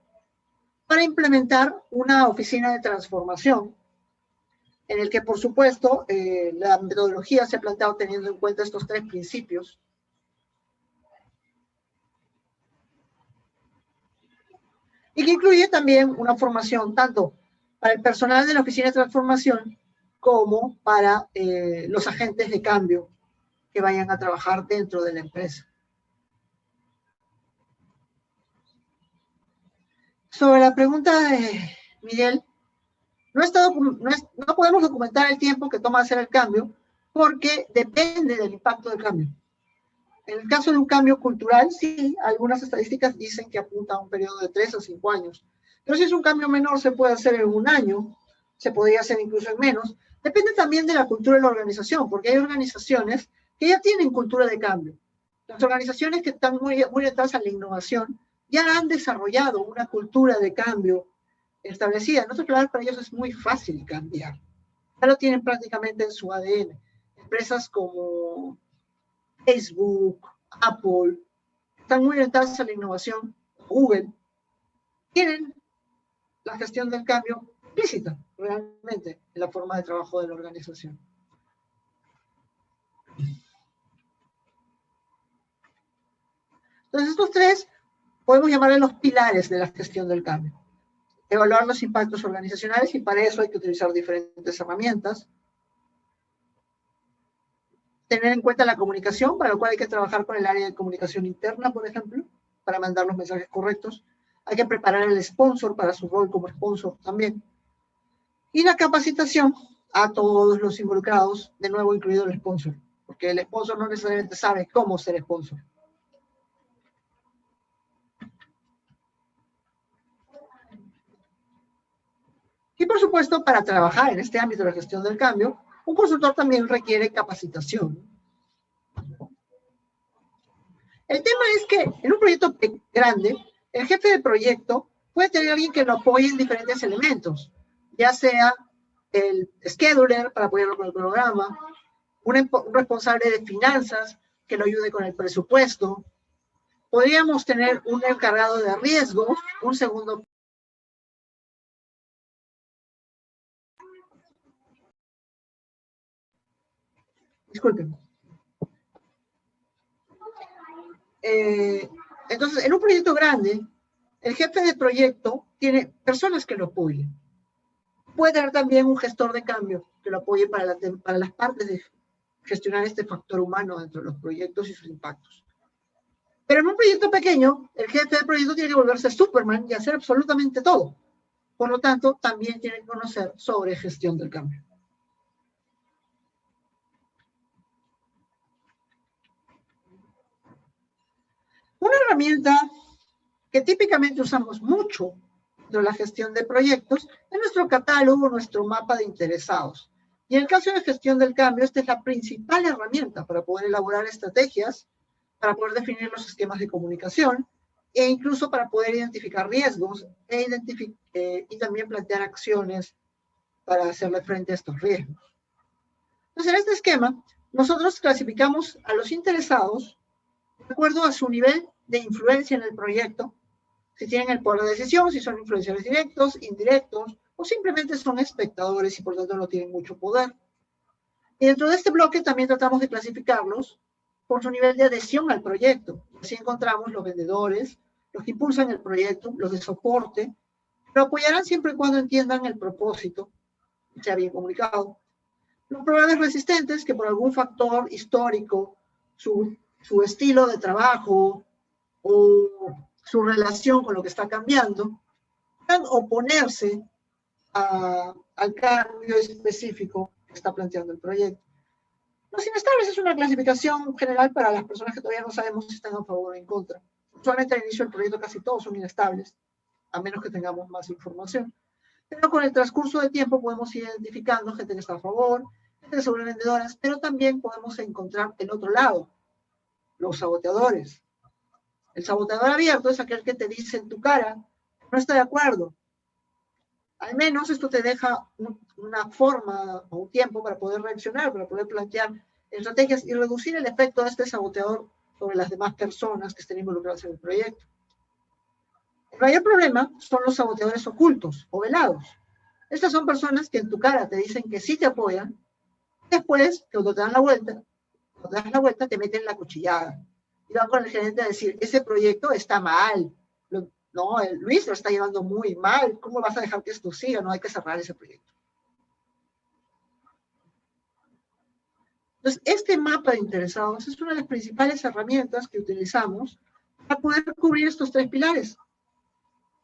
para implementar una oficina de transformación, en el que, por supuesto, la metodología se ha planteado teniendo en cuenta estos 3 principios. Y que incluye también una formación tanto para el personal de la oficina de transformación como para los agentes de cambio que vayan a trabajar dentro de la empresa. Sobre la pregunta de Miguel, no podemos documentar el tiempo que toma hacer el cambio porque depende del impacto del cambio. En el caso de un cambio cultural, sí, algunas estadísticas dicen que apunta a un periodo de 3 o 5 años. Pero si es un cambio menor, se puede hacer en 1 año, se podría hacer incluso en menos. Depende también de la cultura de la organización, porque hay organizaciones que ya tienen cultura de cambio. Las organizaciones que están muy orientadas a la innovación ya han desarrollado una cultura de cambio establecida. En otras palabras, para ellos es muy fácil cambiar. Ya lo tienen prácticamente en su ADN. Empresas como Facebook, Apple, están muy orientadas a la innovación. Google, tienen la gestión del cambio implícita, realmente, en la forma de trabajo de la organización. Entonces, estos 3 podemos llamarles los pilares de la gestión del cambio. Evaluar los impactos organizacionales, y para eso hay que utilizar diferentes herramientas. Tener en cuenta la comunicación, para lo cual hay que trabajar con el área de comunicación interna, por ejemplo, para mandar los mensajes correctos. Hay que preparar al sponsor para su rol como sponsor también. Y la capacitación a todos los involucrados, de nuevo incluido el sponsor, porque el sponsor no necesariamente sabe cómo ser sponsor. Y por supuesto, para trabajar en este ámbito de la gestión del cambio, un consultor también requiere capacitación. El tema es que en un proyecto grande, el jefe de proyecto puede tener a alguien que lo apoye en diferentes elementos, ya sea el scheduler para apoyarlo con el programa, un responsable de finanzas que lo ayude con el presupuesto. Podríamos tener un encargado de riesgos, un segundo. Disculpen. Entonces, en un proyecto grande, el jefe de proyecto tiene personas que lo apoyen. Puede tener también un gestor de cambio que lo apoye para las partes de gestionar este factor humano dentro de los proyectos y sus impactos. Pero en un proyecto pequeño, el jefe de proyecto tiene que volverse Superman y hacer absolutamente todo. Por lo tanto, también tiene que conocer sobre gestión del cambio. Una herramienta que típicamente usamos mucho de la gestión de proyectos es nuestro catálogo, nuestro mapa de interesados. Y en el caso de gestión del cambio, esta es la principal herramienta para poder elaborar estrategias, para poder definir los esquemas de comunicación e incluso para poder identificar riesgos y también plantear acciones para hacerle frente a estos riesgos. Entonces, en este esquema, nosotros clasificamos a los interesados de acuerdo a su nivel de influencia en el proyecto, si tienen el poder de decisión, si son influenciadores directos, indirectos, o simplemente son espectadores y por tanto no tienen mucho poder. Y dentro de este bloque también tratamos de clasificarlos por su nivel de adhesión al proyecto. Así encontramos los vendedores, los que impulsan el proyecto, los de soporte, pero apoyarán siempre y cuando entiendan el propósito, sea bien comunicado. Los probadores resistentes, que por algún factor histórico, su estilo de trabajo o su relación con lo que está cambiando, puedan oponerse al cambio específico que está planteando el proyecto. Los inestables es una clasificación general para las personas que todavía no sabemos si están a favor o en contra. Usualmente al inicio del proyecto casi todos son inestables, a menos que tengamos más información. Pero con el transcurso del tiempo podemos ir identificando gente que está a favor, gente que se vuelve vendedoras, pero también podemos encontrar el otro lado, los saboteadores. El saboteador abierto es aquel que te dice en tu cara, no está de acuerdo. Al menos esto te deja una forma o un tiempo para poder reaccionar, para poder plantear estrategias y reducir el efecto de este saboteador sobre las demás personas que estén involucradas en el proyecto. El mayor problema son los saboteadores ocultos o velados. Estas son personas que en tu cara te dicen que sí te apoyan, después, cuando te dan la vuelta, cuando das la vuelta te meten la cuchillada y van con el gerente a decir, ese proyecto está mal, no, el Luis lo está llevando muy mal, ¿cómo vas a dejar que esto siga? No, hay que cerrar ese proyecto. Entonces, este mapa de interesados es una de las principales herramientas que utilizamos para poder cubrir estos tres pilares.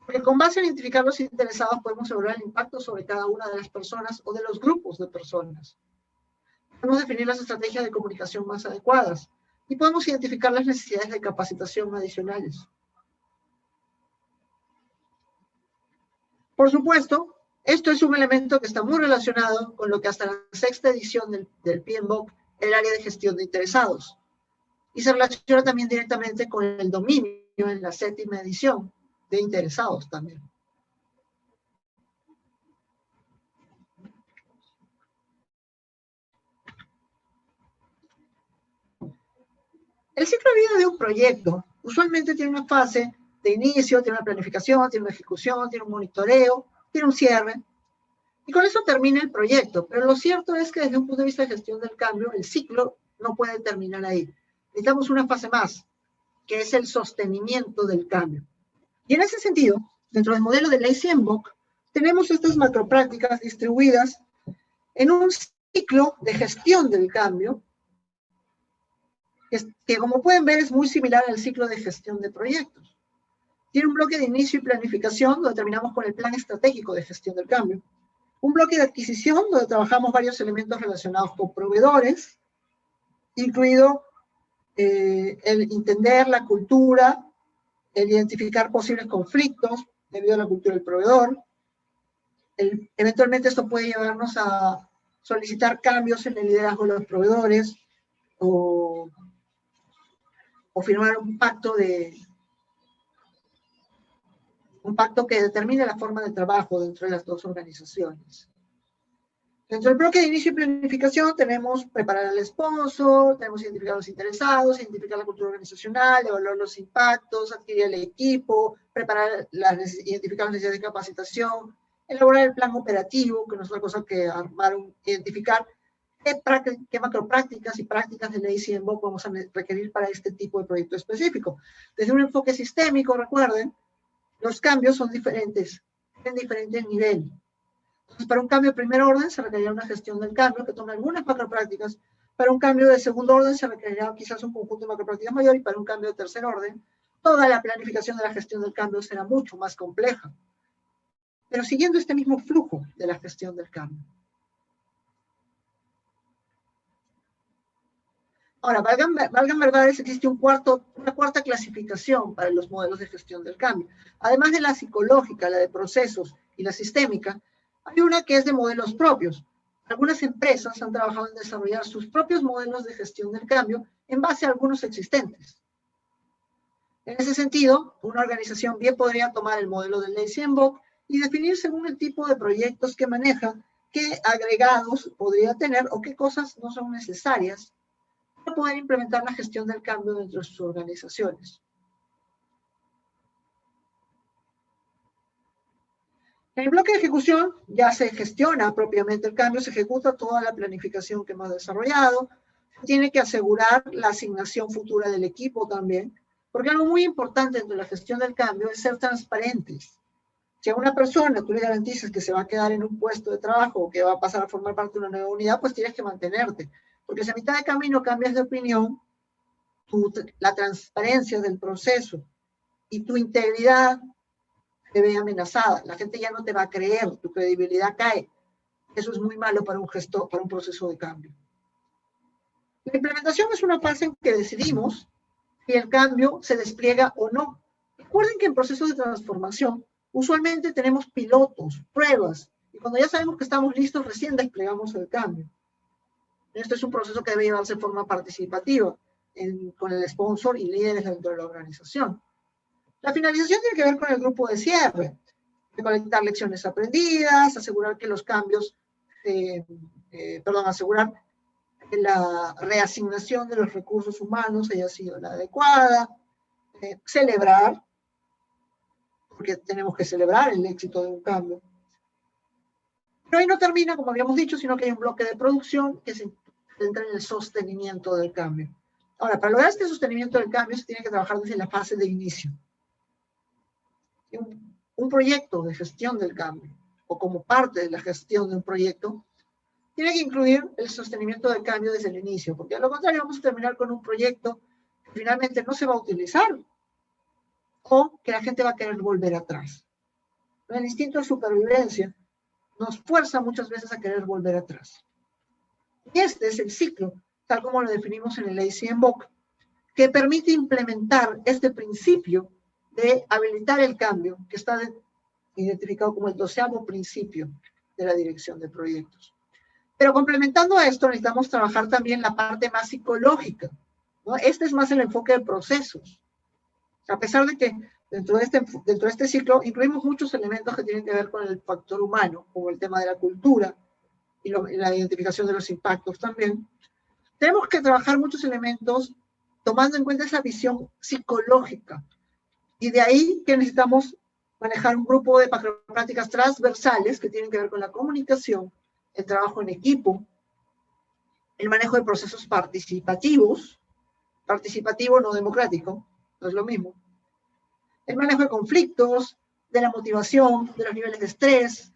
Porque con base en identificar los interesados podemos evaluar el impacto sobre cada una de las personas o de los grupos de personas. Podemos definir las estrategias de comunicación más adecuadas y podemos identificar las necesidades de capacitación adicionales. Por supuesto, esto es un elemento que está muy relacionado con lo que hasta la 6ª edición del PMBOK, el área de gestión de interesados. Y se relaciona también directamente con el dominio en la 7ª edición de interesados también. El ciclo de vida de un proyecto usualmente tiene una fase de inicio, tiene una planificación, tiene una ejecución, tiene un monitoreo, tiene un cierre. Y con eso termina el proyecto. Pero lo cierto es que desde un punto de vista de gestión del cambio, el ciclo no puede terminar ahí. Necesitamos una fase más, que es el sostenimiento del cambio. Y en ese sentido, dentro del modelo de Ley PMBOK, tenemos estas macroprácticas distribuidas en un ciclo de gestión del cambio, que como pueden ver es muy similar al ciclo de gestión de proyectos. Tiene un bloque de inicio y planificación, donde terminamos con el plan estratégico de gestión del cambio. Un bloque de adquisición, donde trabajamos varios elementos relacionados con proveedores, incluido el entender la cultura, el identificar posibles conflictos debido a la cultura del proveedor. Eventualmente esto puede llevarnos a solicitar cambios en el liderazgo de los proveedores o firmar un pacto que determine la forma de trabajo dentro de las dos organizaciones. Dentro del bloque de inicio y planificación tenemos preparar al sponsor, tenemos identificar a los interesados, identificar la cultura organizacional, evaluar los impactos, adquirir el equipo, identificar las necesidades de capacitación, elaborar el plan operativo, que no es otra cosa que identificar qué macroprácticas y prácticas de Ley PMBOK vamos a requerir para este tipo de proyecto específico. Desde un enfoque sistémico, recuerden, los cambios son diferentes, en diferentes niveles. Entonces, para un cambio de primer orden se requerirá una gestión del cambio que tome algunas macroprácticas. Para un cambio de segundo orden se requerirá quizás un conjunto de macroprácticas mayor, y para un cambio de tercer orden, toda la planificación de la gestión del cambio será mucho más compleja. Pero siguiendo este mismo flujo de la gestión del cambio. Ahora, valgan verdades, existe una cuarta clasificación para los modelos de gestión del cambio. Además de la psicológica, la de procesos y la sistémica, hay una que es de modelos propios. Algunas empresas han trabajado en desarrollar sus propios modelos de gestión del cambio en base a algunos existentes. En ese sentido, una organización bien podría tomar el modelo de Ley PMBOK y definir según el tipo de proyectos que maneja, qué agregados podría tener o qué cosas no son necesarias para poder implementar la gestión del cambio dentro de sus organizaciones. En el bloque de ejecución ya se gestiona propiamente el cambio, se ejecuta toda la planificación que hemos desarrollado, se tiene que asegurar la asignación futura del equipo también, porque algo muy importante dentro de la gestión del cambio es ser transparentes. Si a una persona tú le garantizas que se va a quedar en un puesto de trabajo o que va a pasar a formar parte de una nueva unidad, pues tienes que mantenerte. Porque si a mitad de camino cambias de opinión, la transparencia del proceso y tu integridad se ve amenazada. La gente ya no te va a creer, tu credibilidad cae. Eso es muy malo para un gestor, para un proceso de cambio. La implementación es una fase en que decidimos si el cambio se despliega o no. Recuerden que en procesos de transformación usualmente tenemos pilotos, pruebas, y cuando ya sabemos que estamos listos, recién desplegamos el cambio. Este es un proceso que debe llevarse de forma participativa. con el sponsor y líderes dentro de la organización. La finalización tiene que ver con el grupo de cierre, recolectar lecciones aprendidas, asegurar que los cambios, asegurar que la reasignación de los recursos humanos haya sido la adecuada, celebrar, porque tenemos que celebrar el éxito de un cambio. Pero ahí no termina, como habíamos dicho, sino que hay un bloque de producción que se centra en el sostenimiento del cambio. Ahora, para lograr este sostenimiento del cambio se tiene que trabajar desde la fase de inicio. Un proyecto de gestión del cambio, o como parte de la gestión de un proyecto, tiene que incluir el sostenimiento del cambio desde el inicio, porque a lo contrario vamos a terminar con un proyecto que finalmente no se va a utilizar, o que la gente va a querer volver atrás. El instinto de supervivencia nos fuerza muchas veces a querer volver atrás. Y este es el ciclo, tal como lo definimos en el ACMBOK, que permite implementar este principio de habilitar el cambio, que está identificado como el 12º principio de la dirección de proyectos. Pero complementando a esto, necesitamos trabajar también la parte más psicológica, ¿no? Este es más el enfoque de procesos. A pesar de que dentro de este ciclo incluimos muchos elementos que tienen que ver con el factor humano, como el tema de la cultura y la identificación de los impactos también, tenemos que trabajar muchos elementos tomando en cuenta esa visión psicológica. Y de ahí que necesitamos manejar un grupo de prácticas transversales que tienen que ver con la comunicación, el trabajo en equipo, el manejo de procesos participativos, participativo no democrático, no es lo mismo, el manejo de conflictos, de la motivación, de los niveles de estrés,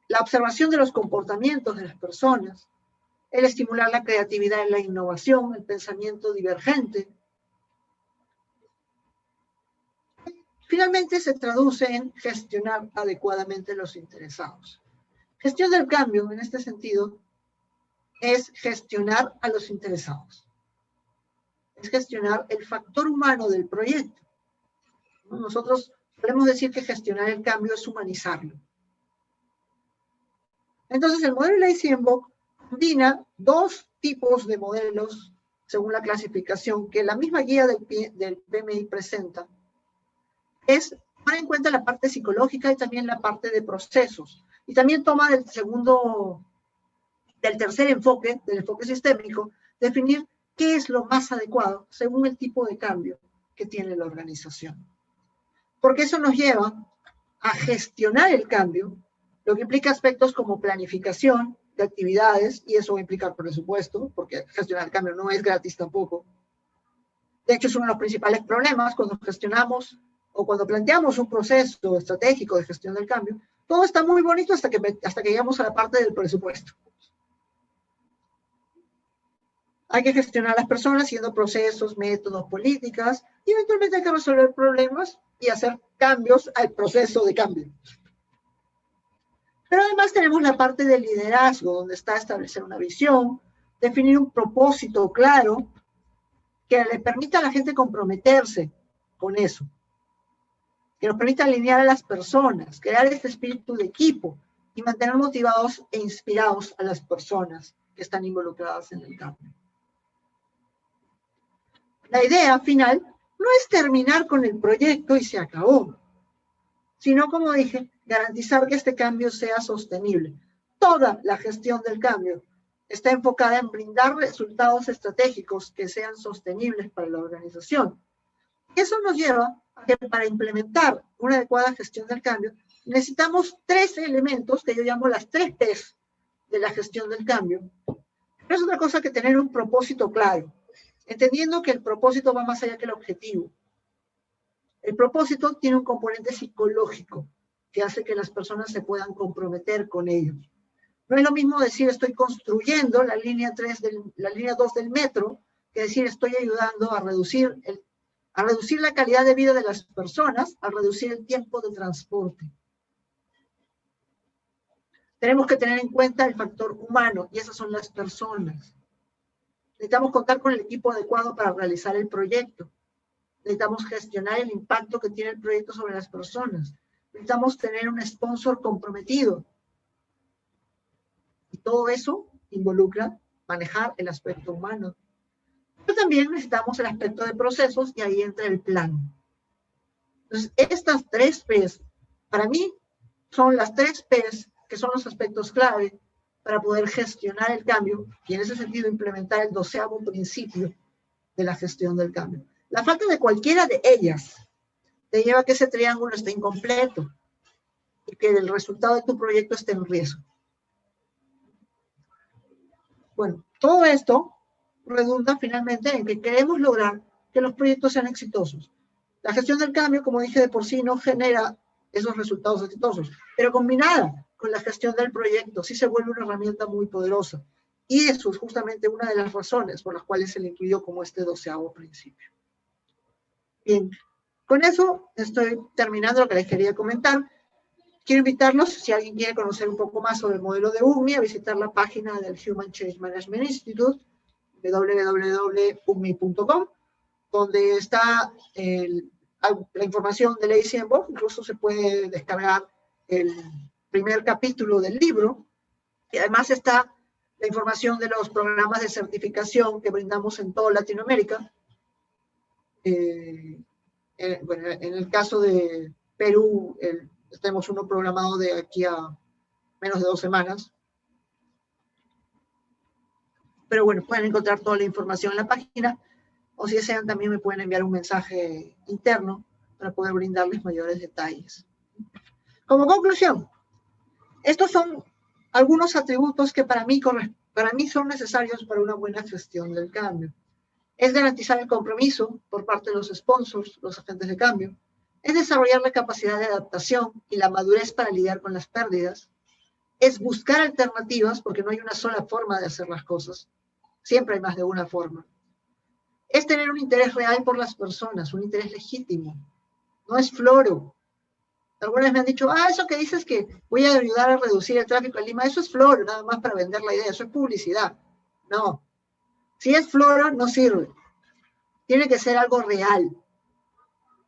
la observación de los comportamientos de las personas, el estimular la creatividad y la innovación, el pensamiento divergente. Finalmente se traduce en gestionar adecuadamente los interesados. Gestión del cambio, en este sentido, es gestionar a los interesados. Es gestionar el factor humano del proyecto. Nosotros podemos decir que gestionar el cambio es humanizarlo. Entonces, el modelo ACMBOK combina dos tipos de modelos según la clasificación que la misma guía del PMI presenta. Es tomar en cuenta la parte psicológica y también la parte de procesos. Y también toma del tercer enfoque, del enfoque sistémico, definir qué es lo más adecuado según el tipo de cambio que tiene la organización. Porque eso nos lleva a gestionar el cambio, lo que implica aspectos como planificación de actividades, y eso va a implicar presupuesto, porque gestionar el cambio no es gratis tampoco. De hecho, es uno de los principales problemas cuando gestionamos o cuando planteamos un proceso estratégico de gestión del cambio. Todo está muy bonito hasta que llegamos a la parte del presupuesto. Hay que gestionar a las personas siguiendo procesos, métodos, políticas, y eventualmente hay que resolver problemas y hacer cambios al proceso de cambio. Pero además tenemos la parte del liderazgo, donde está establecer una visión, definir un propósito claro que le permita a la gente comprometerse con eso, que nos permita alinear a las personas, crear este espíritu de equipo y mantener motivados e inspirados a las personas que están involucradas en el cambio. La idea final no es terminar con el proyecto y se acabó, sino, como dije, garantizar que este cambio sea sostenible. Toda la gestión del cambio está enfocada en brindar resultados estratégicos que sean sostenibles para la organización. Eso nos lleva a que para implementar una adecuada gestión del cambio necesitamos 3 elementos que yo llamo las 3 P's de la gestión del cambio. No es otra cosa que tener un propósito claro, entendiendo que el propósito va más allá que el objetivo. El propósito tiene un componente psicológico que hace que las personas se puedan comprometer con ellos. No es lo mismo decir estoy construyendo la línea 2 del metro que decir estoy ayudando a reducir la calidad de vida de las personas, a reducir el tiempo de transporte. Tenemos que tener en cuenta el factor humano y esas son las personas. Necesitamos contar con el equipo adecuado para realizar el proyecto. Necesitamos gestionar el impacto que tiene el proyecto sobre las personas. Necesitamos tener un sponsor comprometido. Y todo eso involucra manejar el aspecto humano. Pero también necesitamos el aspecto de procesos y ahí entra el plan. Entonces, estas 3 P's, para mí, son las 3 P's que son los aspectos clave para poder gestionar el cambio y en ese sentido implementar el 12º principio de la gestión del cambio. La falta de cualquiera de ellas te lleva a que ese triángulo esté incompleto y que el resultado de tu proyecto esté en riesgo. Bueno, todo esto redunda finalmente en que queremos lograr que los proyectos sean exitosos. La gestión del cambio, como dije, de por sí no genera esos resultados exitosos, pero combinada con la gestión del proyecto sí se vuelve una herramienta muy poderosa. Y eso es justamente una de las razones por las cuales se le incluyó como este 12º principio. Bien, con eso estoy terminando lo que les quería comentar. Quiero invitarlos, si alguien quiere conocer un poco más sobre el modelo de UGMI, a visitar la página del Human Change Management Institute, www.ugmi.com, donde está la información del ACMBOK. Incluso se puede descargar el primer capítulo del libro, y además está la información de los programas de certificación que brindamos en toda Latinoamérica. Bueno, en el caso de Perú, tenemos uno programado de aquí a menos de 2 semanas. Pero bueno, pueden encontrar toda la información en la página, o si desean también me pueden enviar un mensaje interno para poder brindarles mayores detalles. Como conclusión, estos son algunos atributos que para mí son necesarios para una buena gestión del cambio. Es garantizar el compromiso por parte de los sponsors, los agentes de cambio. Es desarrollar la capacidad de adaptación y la madurez para lidiar con las pérdidas. Es buscar alternativas, porque no hay una sola forma de hacer las cosas. Siempre hay más de una forma. Es tener un interés real por las personas, un interés legítimo. No es floro. Algunas me han dicho, eso que dices que voy a ayudar a reducir el tráfico en Lima, eso es floro, nada más para vender la idea, eso es publicidad. No. Si es floro, no sirve. Tiene que ser algo real.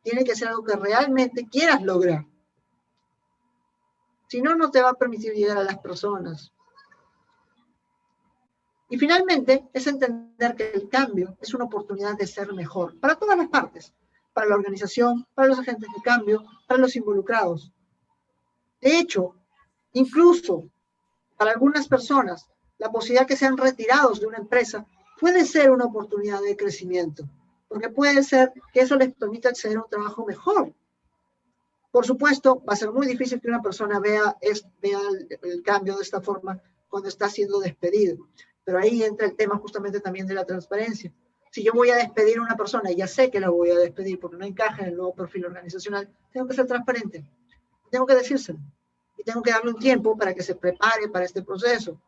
Tiene que ser algo que realmente quieras lograr. Si no, no te va a permitir llegar a las personas. Y finalmente, es entender que el cambio es una oportunidad de ser mejor para todas las partes, para la organización, para los agentes de cambio, para los involucrados. De hecho, incluso para algunas personas, la posibilidad de que sean retirados de una empresa puede ser una oportunidad de crecimiento, porque puede ser que eso les permita acceder a un trabajo mejor. Por supuesto, va a ser muy difícil que una persona vea el cambio de esta forma cuando está siendo despedido. Pero ahí entra el tema justamente también de la transparencia. Si yo voy a despedir a una persona y ya sé que la voy a despedir porque no encaja en el nuevo perfil organizacional, tengo que ser transparente. Tengo que decírselo. Y tengo que darle un tiempo para que se prepare para este proceso.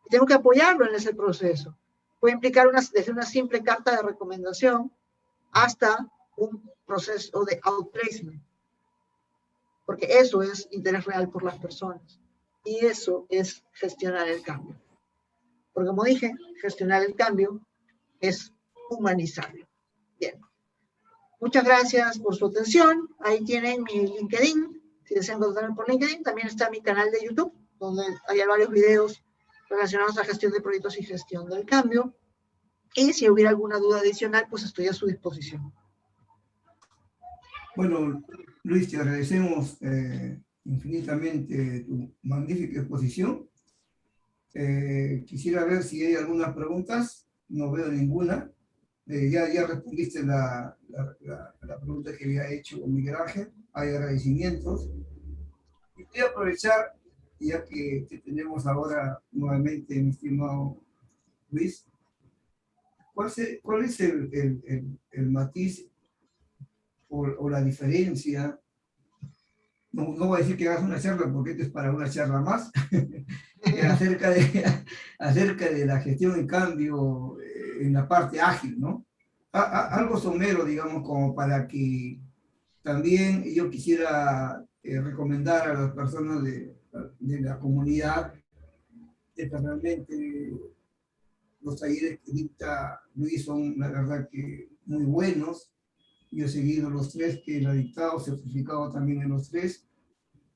Y tengo que apoyarlo en ese proceso. Puede implicar desde una simple carta de recomendación hasta un proceso de outplacement. Porque eso es interés real por las personas. Y eso es gestionar el cambio. Porque como dije, gestionar el cambio es humanizarlo. Bien. Muchas gracias por su atención. Ahí tienen mi LinkedIn. Si desean contactarme por LinkedIn, también está mi canal de YouTube, donde hay varios videos relacionados a gestión de proyectos y gestión del cambio. Y si hubiera alguna duda adicional, pues estoy a su disposición. Bueno, Luis, te agradecemos infinitamente tu magnífica exposición. Quisiera ver si hay algunas preguntas. No veo ninguna. Ya respondiste la pregunta que había hecho Miguel Ángel. Hay agradecimientos. Y voy a aprovechar, ya que te tenemos ahora nuevamente, mi estimado Luis, ¿cuál es el matiz o la diferencia? No voy a decir que hagas una charla porque esto es para una charla más, acerca de la gestión y cambio en la parte ágil, ¿no? Algo somero, digamos, como para que también yo quisiera recomendar a las personas de la comunidad que realmente los talleres que dicta Luis son, la verdad, que muy buenos. Yo he seguido los 3 que él ha dictado, certificado también en los 3,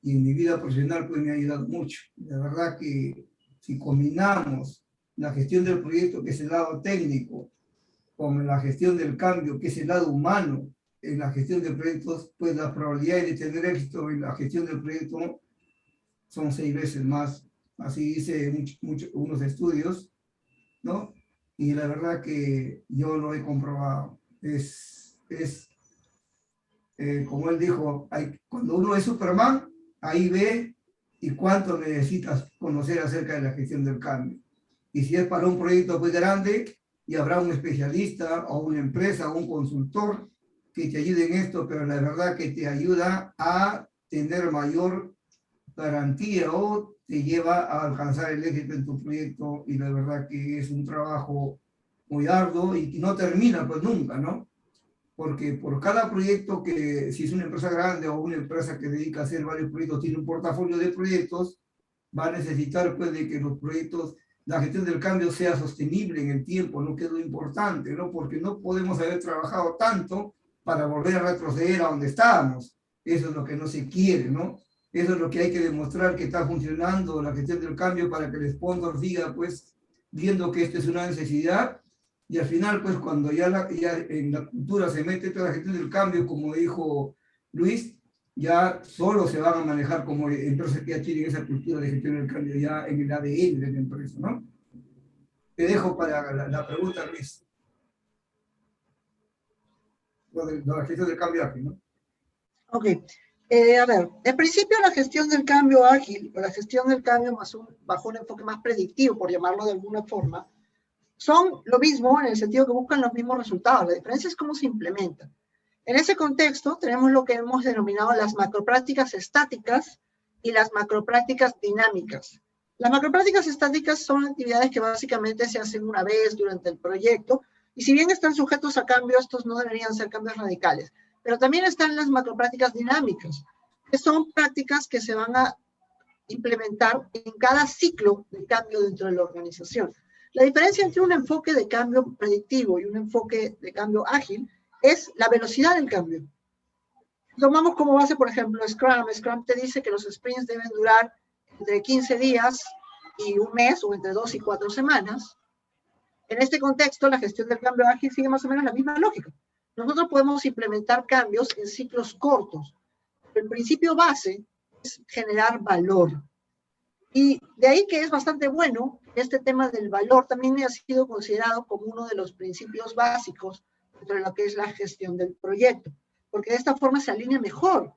y en mi vida profesional pues me ha ayudado mucho. La verdad que si combinamos la gestión del proyecto, que es el lado técnico, con la gestión del cambio, que es el lado humano en la gestión de proyectos, pues las probabilidades de tener éxito en la gestión del proyecto son 6 veces más. Así dice unos estudios, ¿no? Y la verdad que yo lo he comprobado. Como él dijo, cuando uno es Superman, ahí ve y cuánto necesitas conocer acerca de la gestión del cambio. Y si es para un proyecto muy grande, y habrá un especialista o una empresa o un consultor que te ayude en esto, pero la verdad que te ayuda a tener mayor garantía o te lleva a alcanzar el éxito en tu proyecto, y la verdad que es un trabajo muy arduo y no termina pues nunca, ¿no? Porque por cada proyecto que, si es una empresa grande o una empresa que dedica a hacer varios proyectos, tiene un portafolio de proyectos, va a necesitar pues de que los proyectos, la gestión del cambio sea sostenible en el tiempo, ¿no? Que es lo importante, ¿no? Porque no podemos haber trabajado tanto para volver a retroceder a donde estábamos. Eso es lo que no se quiere, ¿no? Eso es lo que hay que demostrar que está funcionando la gestión del cambio para que el sponsor siga pues viendo que esto es una necesidad. Y al final, pues cuando ya en la cultura se mete toda la gestión del cambio, como dijo Luis, ya solo se van a manejar como empresas que ya tienen esa cultura de gestión del cambio ya en el ADN de la empresa, ¿no? Te dejo para la pregunta, Luis. Lo de la gestión del cambio ágil, ¿no? Ok. A ver, en principio la gestión del cambio ágil, o la gestión del cambio bajo un enfoque más predictivo, por llamarlo de alguna forma, son lo mismo en el sentido que buscan los mismos resultados. La diferencia es cómo se implementan. En ese contexto tenemos lo que hemos denominado las macroprácticas estáticas y las macroprácticas dinámicas. Las macroprácticas estáticas son actividades que básicamente se hacen una vez durante el proyecto, y si bien están sujetos a cambio, estos no deberían ser cambios radicales. Pero también están las macroprácticas dinámicas, que son prácticas que se van a implementar en cada ciclo de cambio dentro de la organización. La diferencia entre un enfoque de cambio predictivo y un enfoque de cambio ágil es la velocidad del cambio. Tomamos como base, por ejemplo, Scrum. Scrum te dice que los sprints deben durar entre 15 días y un mes, o entre 2 y 4 semanas. En este contexto, la gestión del cambio ágil sigue más o menos la misma lógica. Nosotros podemos implementar cambios en ciclos cortos. El principio base es generar valor. Y de ahí que es bastante bueno, este tema del valor también ha sido considerado como uno de los principios básicos dentro de lo que es la gestión del proyecto, porque de esta forma se alinea mejor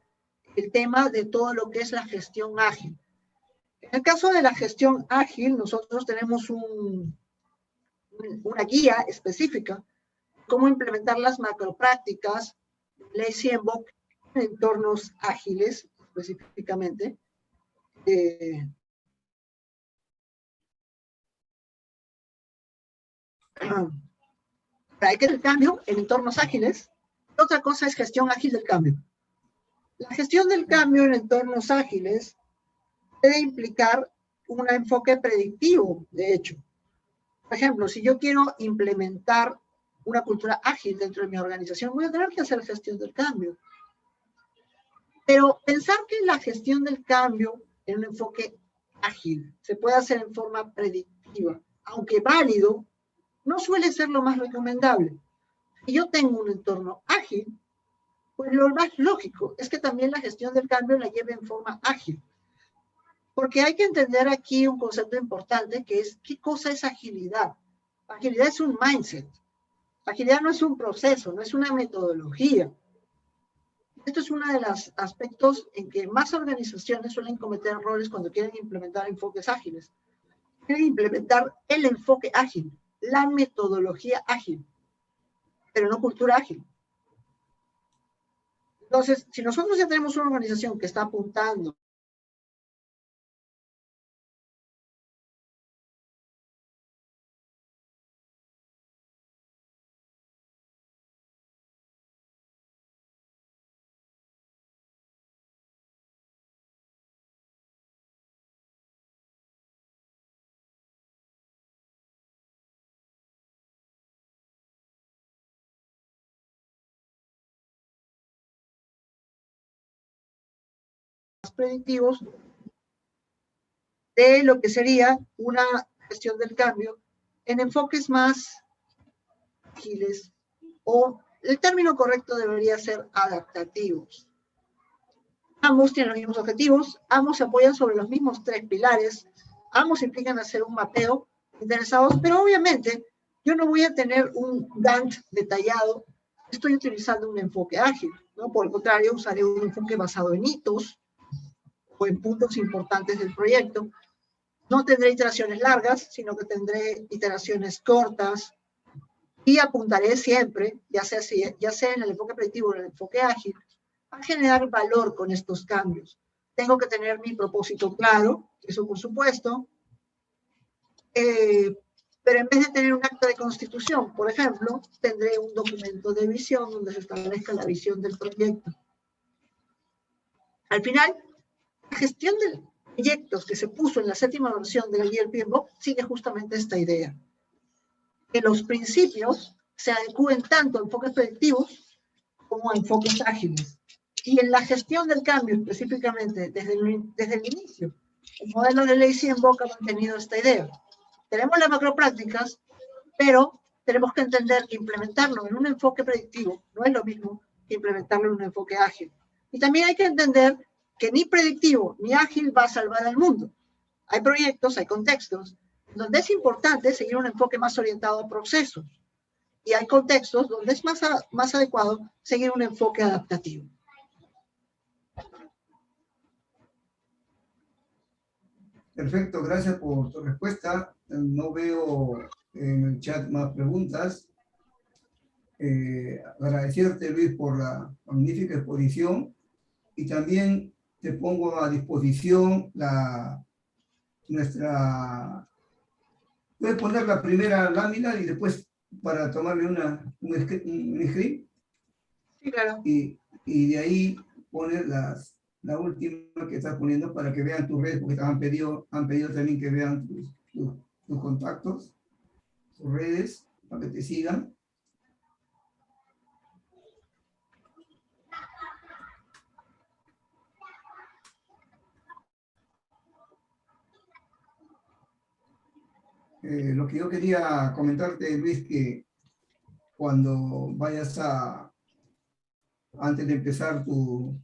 el tema de todo lo que es la gestión ágil. En el caso de la gestión ágil, nosotros tenemos una guía específica cómo implementar las macroprácticas Lazy en entornos ágiles, específicamente. Hay que el cambio en entornos ágiles. Otra cosa es gestión ágil del cambio. La gestión del cambio en entornos ágiles puede implicar un enfoque predictivo, de hecho. Por ejemplo, si yo quiero implementar una cultura ágil dentro de mi organización, voy a tener que hacer gestión del cambio. Pero pensar que la gestión del cambio en un enfoque ágil se puede hacer en forma predictiva, aunque válido, no suele ser lo más recomendable. Si yo tengo un entorno ágil, pues lo más lógico es que también la gestión del cambio la lleve en forma ágil. Porque hay que entender aquí un concepto importante que es, ¿qué cosa es agilidad? Agilidad es un mindset. Agilidad no es un proceso, no es una metodología. Esto es uno de los aspectos en que más organizaciones suelen cometer errores cuando quieren implementar enfoques ágiles. Quieren implementar el enfoque ágil, la metodología ágil, pero no cultura ágil. Entonces, si nosotros ya tenemos una organización que está apuntando predictivos de lo que sería una gestión del cambio en enfoques más ágiles, o el término correcto debería ser adaptativos. Ambos tienen los mismos objetivos, ambos se apoyan sobre los mismos 3 pilares, ambos implican hacer un mapeo interesados, pero obviamente yo no voy a tener un Gantt detallado, estoy utilizando un enfoque ágil, ¿no? Por el contrario, usaré un enfoque basado en hitos o en puntos importantes del proyecto. No tendré iteraciones largas, sino que tendré iteraciones cortas y apuntaré siempre, ya sea en el enfoque predictivo o en el enfoque ágil, a generar valor con estos cambios. Tengo que tener mi propósito claro, eso por supuesto, pero en vez de tener un acto de constitución, por ejemplo, tendré un documento de visión donde se establezca la visión del proyecto. Al final, la gestión de proyectos que se puso en la 7ª versión de la guía del PMBOK sigue justamente esta idea. Que los principios se adecúen tanto a enfoques predictivos como a enfoques ágiles. Y en la gestión del cambio, específicamente desde el inicio, el modelo de ley PMBOK ha mantenido esta idea. Tenemos las macroprácticas, pero tenemos que entender que implementarlo en un enfoque predictivo no es lo mismo que implementarlo en un enfoque ágil. Y también hay que entender que ni predictivo ni ágil va a salvar al mundo. Hay proyectos, hay contextos, donde es importante seguir un enfoque más orientado a procesos. Y hay contextos donde es más adecuado seguir un enfoque adaptativo. Perfecto, gracias por tu respuesta. No veo en el chat más preguntas. Agradecerte, Luis, por la magnífica exposición y también te pongo a disposición nuestra... Puedes poner la primera lámina y después para tomarle un screen. Sí, claro. Y de ahí poner la última que estás poniendo para que vean tus redes, porque han pedido también que vean tus contactos, tus redes, para que te sigan. Lo que yo quería comentarte, Luis, que cuando vayas antes de empezar tu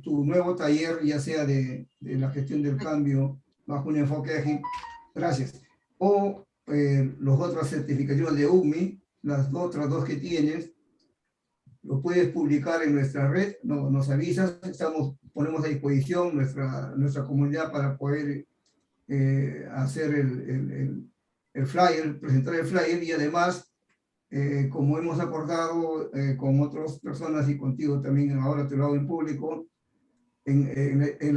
nuevo taller, ya sea de la gestión del cambio bajo un enfoque ágil, gracias, o las otras certificaciones de UCMI, las otras 2 que tienes, lo puedes publicar en nuestra red, nos avisas, ponemos a disposición nuestra comunidad para poder hacer el flyer, presentar el flyer, y además, como hemos acordado con otras personas y contigo también, ahora te lo hago en público, en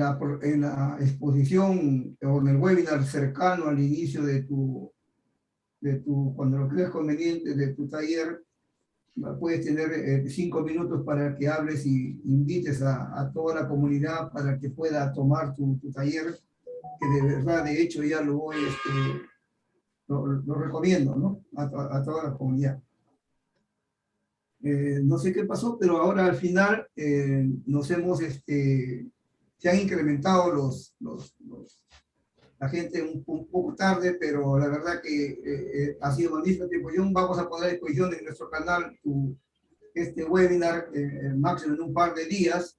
la exposición o en el webinar cercano al inicio de cuando lo creas conveniente, de tu taller, puedes tener 5 minutos para que hables y invites a toda la comunidad para que pueda tomar tu taller, que de verdad, de hecho, ya lo voy, lo recomiendo, ¿no? A toda la comunidad. No sé qué pasó, pero ahora al final se han incrementado la gente un poco tarde, pero la verdad que ha sido magnífico tiempo. Vamos a poner a disposición en nuestro canal este webinar máximo en un par de días,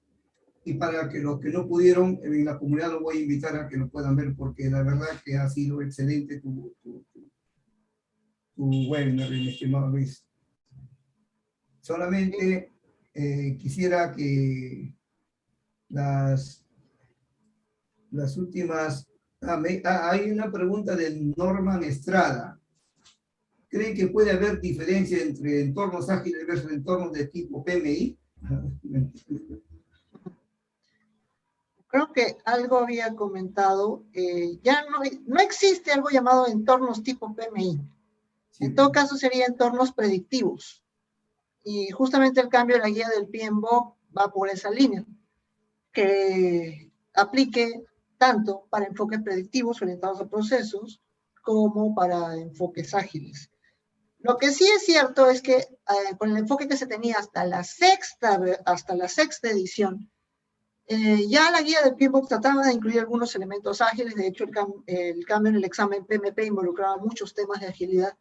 y para que los que no pudieron en la comunidad los voy a invitar a que lo puedan ver, porque la verdad que ha sido excelente tu webinar, mi estimado Luis. Solamente quisiera que las últimas... hay una pregunta de Norman Estrada. ¿Creen que puede haber diferencia entre entornos ágiles versus entornos de tipo PMI? Creo que algo había comentado, ya no existe algo llamado entornos tipo PMI. Sí. En todo caso sería entornos predictivos. Y justamente el cambio de la guía del PMBOK va por esa línea, que aplique tanto para enfoques predictivos orientados a procesos como para enfoques ágiles. Lo que sí es cierto es que con el enfoque que se tenía hasta la sexta edición, ya la guía del PMBOK trataba de incluir algunos elementos ágiles. De hecho, el cambio en el examen PMP involucraba muchos temas de agilidad.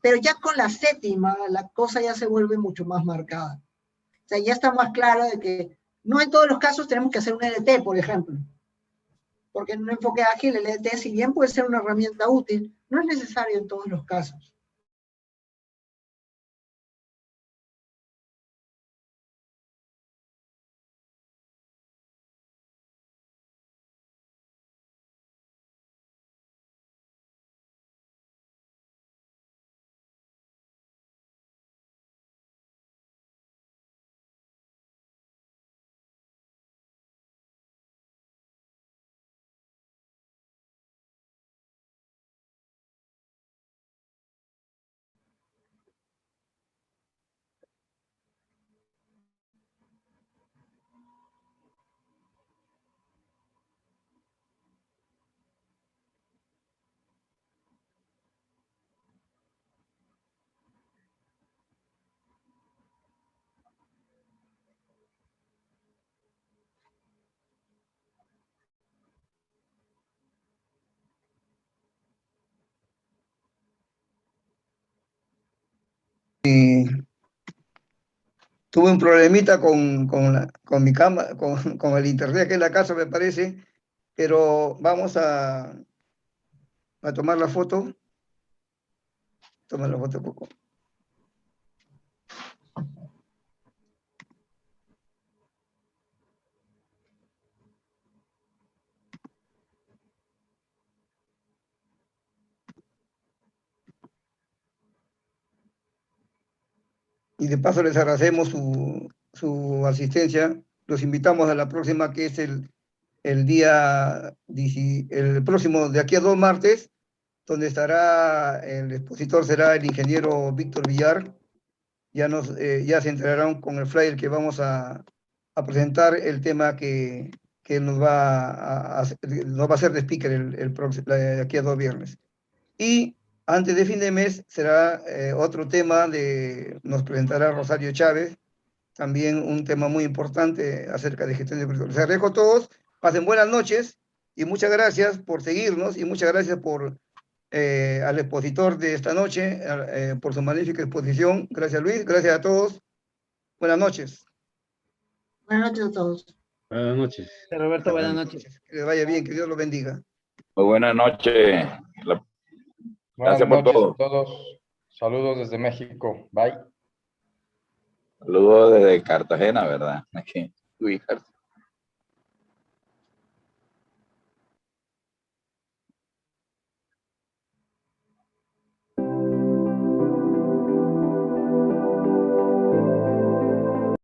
Pero ya con la séptima, la cosa ya se vuelve mucho más marcada. O sea, ya está más claro de que no en todos los casos tenemos que hacer un EDT, por ejemplo. Porque en un enfoque ágil, el EDT, si bien puede ser una herramienta útil, no es necesario en todos los casos. Tuve un problemita con mi cámara, con el internet que en la casa me parece, pero vamos a tomar la foto. Toma la foto, Coco. Y de paso les agradecemos su asistencia. Los invitamos a la próxima, que es el día, el próximo, de aquí a 2 martes, donde estará, el expositor será el ingeniero Víctor Villar. Ya se enterarán con el flyer que vamos a presentar el tema que él nos va a hacer de speaker de aquí a 2 viernes. Y antes de fin de mes será otro tema, nos presentará Rosario Chávez, también un tema muy importante acerca de gestión de proyectos. Les agradezco a todos, pasen buenas noches y muchas gracias por seguirnos y muchas gracias al expositor de esta noche, por su magnífica exposición. Gracias, Luis, gracias a todos. Buenas noches. Buenas noches a todos. Buenas noches. Roberto, buenas noches. Que les vaya bien, que Dios los bendiga. Muy buenas noches. Buenas Gracias por noches todo. a todos. Saludos desde México. Bye. Saludos desde Cartagena, ¿verdad? Aquí, Luis Cartagena.